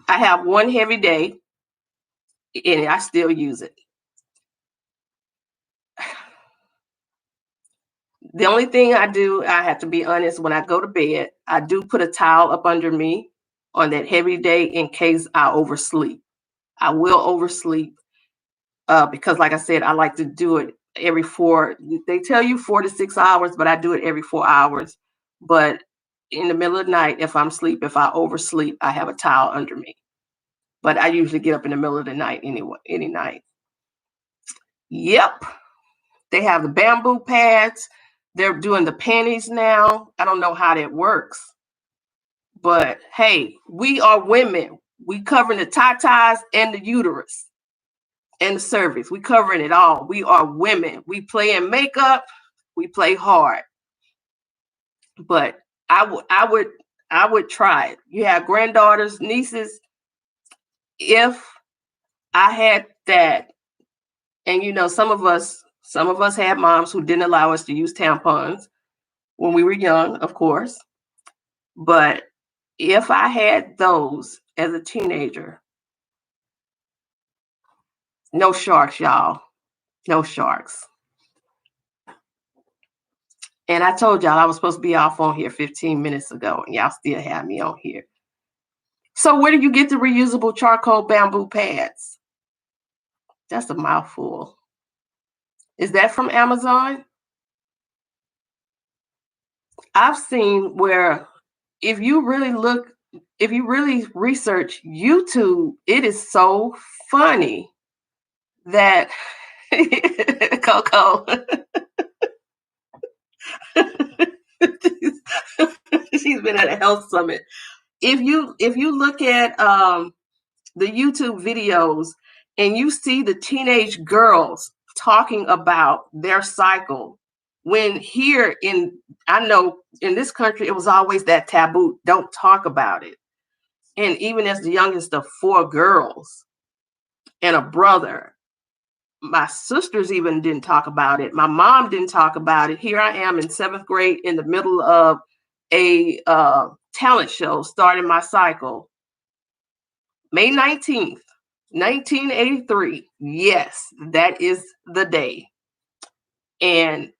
have one heavy day and I still use it. The only thing I do, I have to be honest, when I go to bed, I do put a towel up under me on that heavy day in case I oversleep. I will oversleep because, like I said, I like to do it every 4. They tell you 4 to 6 hours, but I do it every 4 hours. But in the middle of the night, if I oversleep, I have a towel under me. But I usually get up in the middle of the night anyway, any night. Yep. They have the bamboo pads. They're doing the panties now. I don't know how that works. But hey, we are women. We covering the tatas and the uterus and the cervix. We covering it all. We are women. We play in makeup. We play hard. But I would try it. You have granddaughters, nieces. If I had that, and you know, some of us had moms who didn't allow us to use tampons when we were young, of course. But if I had those as a teenager, no sharks, y'all. No sharks. And I told y'all I was supposed to be off on here 15 minutes ago, and y'all still have me on here. So where do you get the reusable charcoal bamboo pads? That's a mouthful. Is that from Amazon? I've seen where if you really research YouTube, it is so funny that Coco. She's been at a health summit. If you look at the YouTube videos and you see the teenage girls talking about their cycle, when I know in this country it was always that taboo, don't talk about it. And even as the youngest of 4 girls and a brother, my sisters even didn't talk about it. My mom didn't talk about it. Here I am in 7th grade in the middle of a talent show starting my cycle. May 19th, 1983. Yes, that is the day. And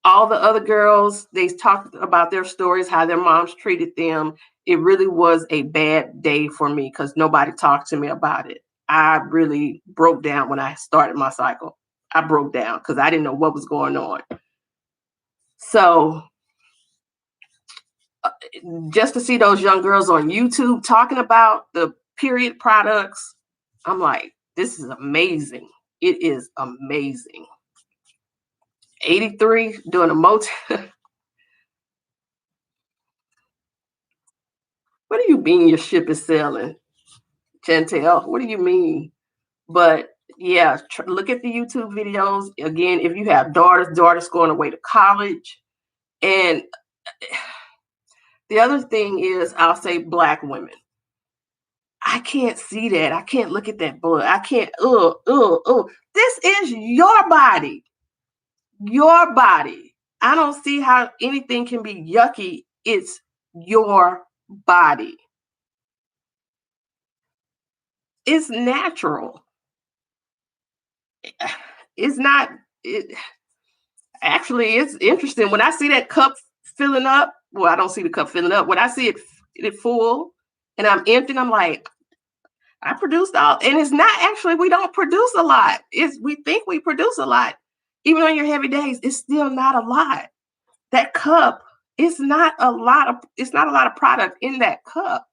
all the other girls, they talked about their stories, how their moms treated them. It really was a bad day for me because nobody talked to me about it. I really broke down when I started my cycle. I broke down because I didn't know what was going on. So just to see those young girls on YouTube talking about the period products, I'm like, this is amazing. It is amazing. 83 doing a motel. What do you mean your ship is sailing, Chantel? What do you mean? But yeah, look at the YouTube videos. Again, if you have daughters going away to college. And the other thing is, I'll say Black women. I can't see that. I can't look at that blood. I can't, This is your body. Your body. I don't see how anything can be yucky. It's your body. It's natural. It's not, actually, it's interesting. When I see that cup filling up, well, I don't see the cup filling up. When I see it full and I'm empty, I'm like, I produced all, and it's not actually, we don't produce a lot. We think we produce a lot. Even on your heavy days, it's still not a lot. That cup, it's not a lot of product in that cup.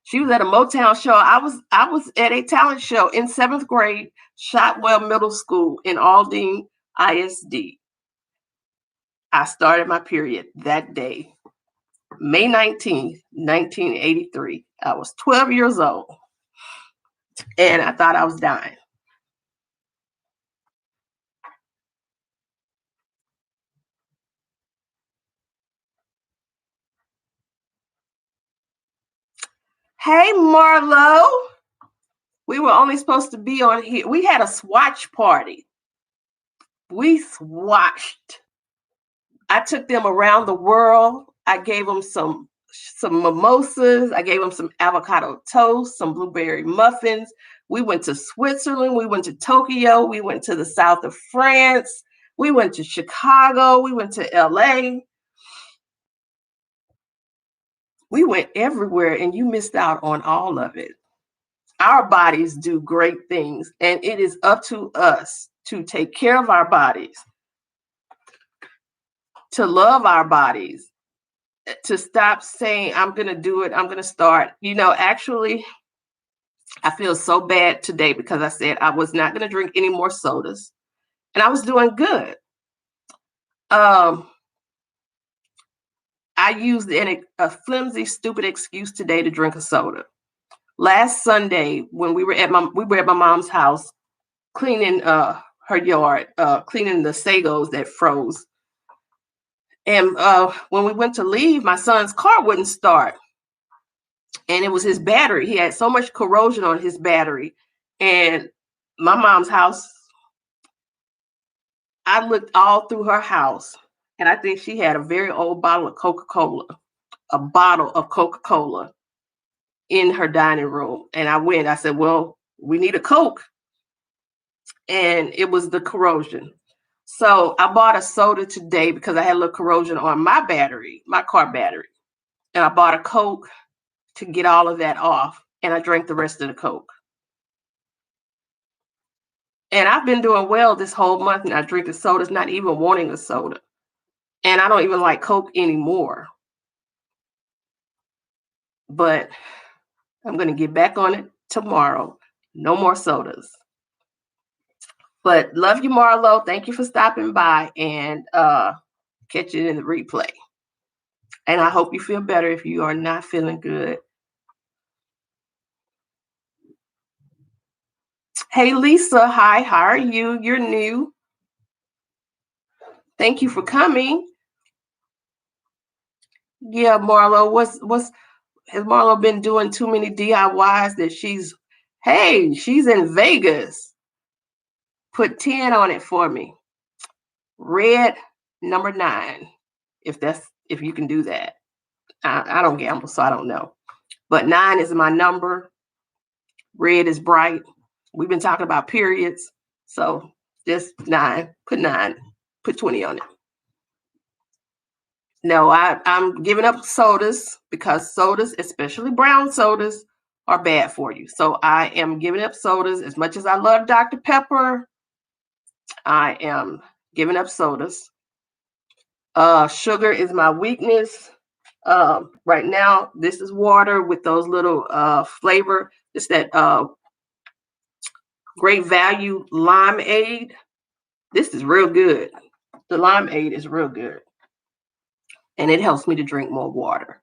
She was at a Motown show. I was at a talent show in 7th grade, Shotwell Middle School in Aldine ISD. I started my period that day, May 19th, 1983. I was 12 years old, and I thought I was dying. Hey, Marlo. We were only supposed to be on here. We had a swatch party. We swatched. I took them around the world. I gave them some mimosas. I gave them some avocado toast, some blueberry muffins. We went to Switzerland. We went to Tokyo. We went to the south of France. We went to Chicago. We went to LA. We went everywhere, and you missed out on all of it. Our bodies do great things, and it is up to us to take care of our bodies, to love our bodies, to stop saying, I'm going to do it, I'm going to start. Actually, I feel so bad today because I said I was not going to drink any more sodas, and I was doing good. I used a flimsy, stupid excuse today to drink a soda. Last Sunday, when we were at my mom's house, cleaning her yard, cleaning the sagos that froze. And when we went to leave, my son's car wouldn't start. And it was his battery. He had so much corrosion on his battery. And my mom's house, I looked all through her house, and I think she had a very old bottle of Coca-Cola in her dining room. And I said, well, we need a Coke. And it was the corrosion. So I bought a soda today because I had a little corrosion on my battery, my car battery. And I bought a Coke to get all of that off. And I drank the rest of the Coke. And I've been doing well this whole month, and I drink the sodas, not even wanting a soda. And I don't even like Coke anymore. But I'm going to get back on it tomorrow. No more sodas. But love you, Marlo. Thank you for stopping by, and catch it in the replay. And I hope you feel better if you are not feeling good. Hey, Lisa. Hi, how are you? You're new. Thank you for coming. Yeah, Marlo, has Marlo been doing too many DIYs that she's in Vegas? Put 10 on it for me. Red, number 9. If you can do that. I don't gamble, so I don't know. But 9 is my number. Red is bright. We've been talking about periods. So just 9. Put 9. Put 20 on it. No, I'm giving up sodas because sodas, especially brown sodas, are bad for you. So I am giving up sodas. As much as I love Dr. Pepper, I am giving up sodas. Sugar is my weakness. Right now, this is water with those little flavor. It's that Great Value Limeade. This is real good. The Limeade is real good. And it helps me to drink more water.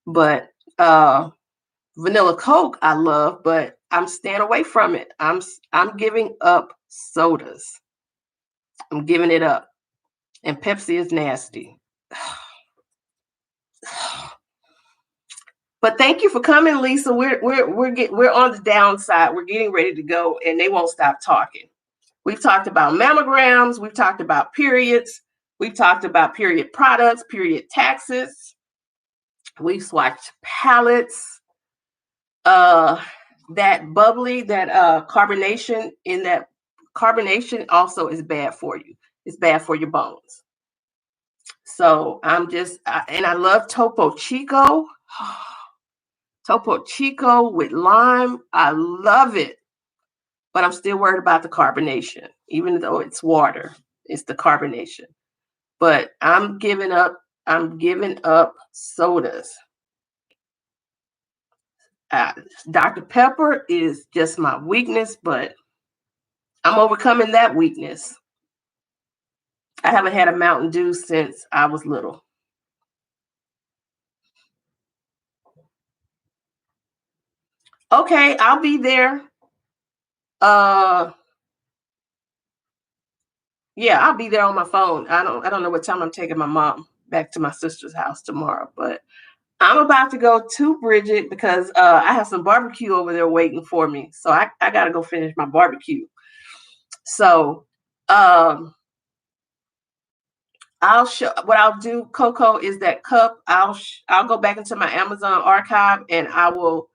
But vanilla Coke I love, but I'm staying away from it. I'm giving up sodas. I'm giving it up. And Pepsi is nasty. But thank you for coming, Lisa. We're on the downside. We're getting ready to go, and they won't stop talking. We've talked about mammograms. We've talked about periods. We've talked about period products, period taxes. We've swatched palettes. That bubbly, that carbonation in that carbonation also is bad for you. It's bad for your bones. So I'm just, and I love Topo Chico. Topo Chico with lime. I love it. But I'm still worried about the carbonation. Even though it's water, it's the carbonation. But I'm giving up sodas. Dr. Pepper is just my weakness, but I'm overcoming that weakness. I haven't had a Mountain Dew since I was little. Okay, I'll be there. Yeah, I'll be there on my phone. I don't know what time I'm taking my mom back to my sister's house tomorrow, but I'm about to go to Bridget because I have some barbecue over there waiting for me. So I got to go finish my barbecue. So I'll show what I'll do, Coco, is that cup. I'll go back into my Amazon archive and I will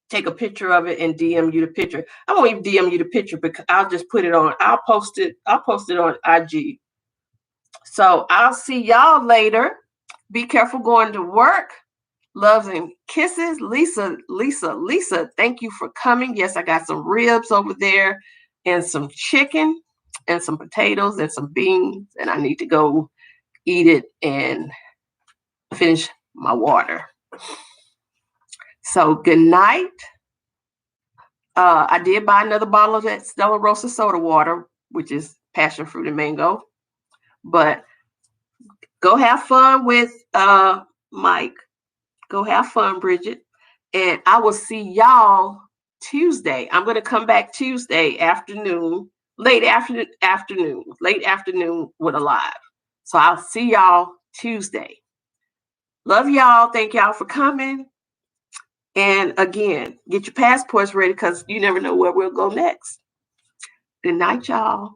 take a picture of it and DM you the picture. I won't even DM you the picture because I'll just put it on. I'll post it on IG. So I'll see y'all later. Be careful going to work. Loves and kisses. Lisa, thank you for coming. Yes, I got some ribs over there and some chicken and some potatoes and some beans, and I need to go eat it and finish my water. So good night. I did buy another bottle of that Stella Rosa soda water, which is passion fruit and mango. But go have fun with Mike. Go have fun, Bridget. And I will see y'all Tuesday. I'm going to come back Tuesday afternoon, late afternoon with a live. So I'll see y'all Tuesday. Love y'all. Thank y'all for coming. And again, get your passports ready because you never know where we'll go next. Good night, y'all.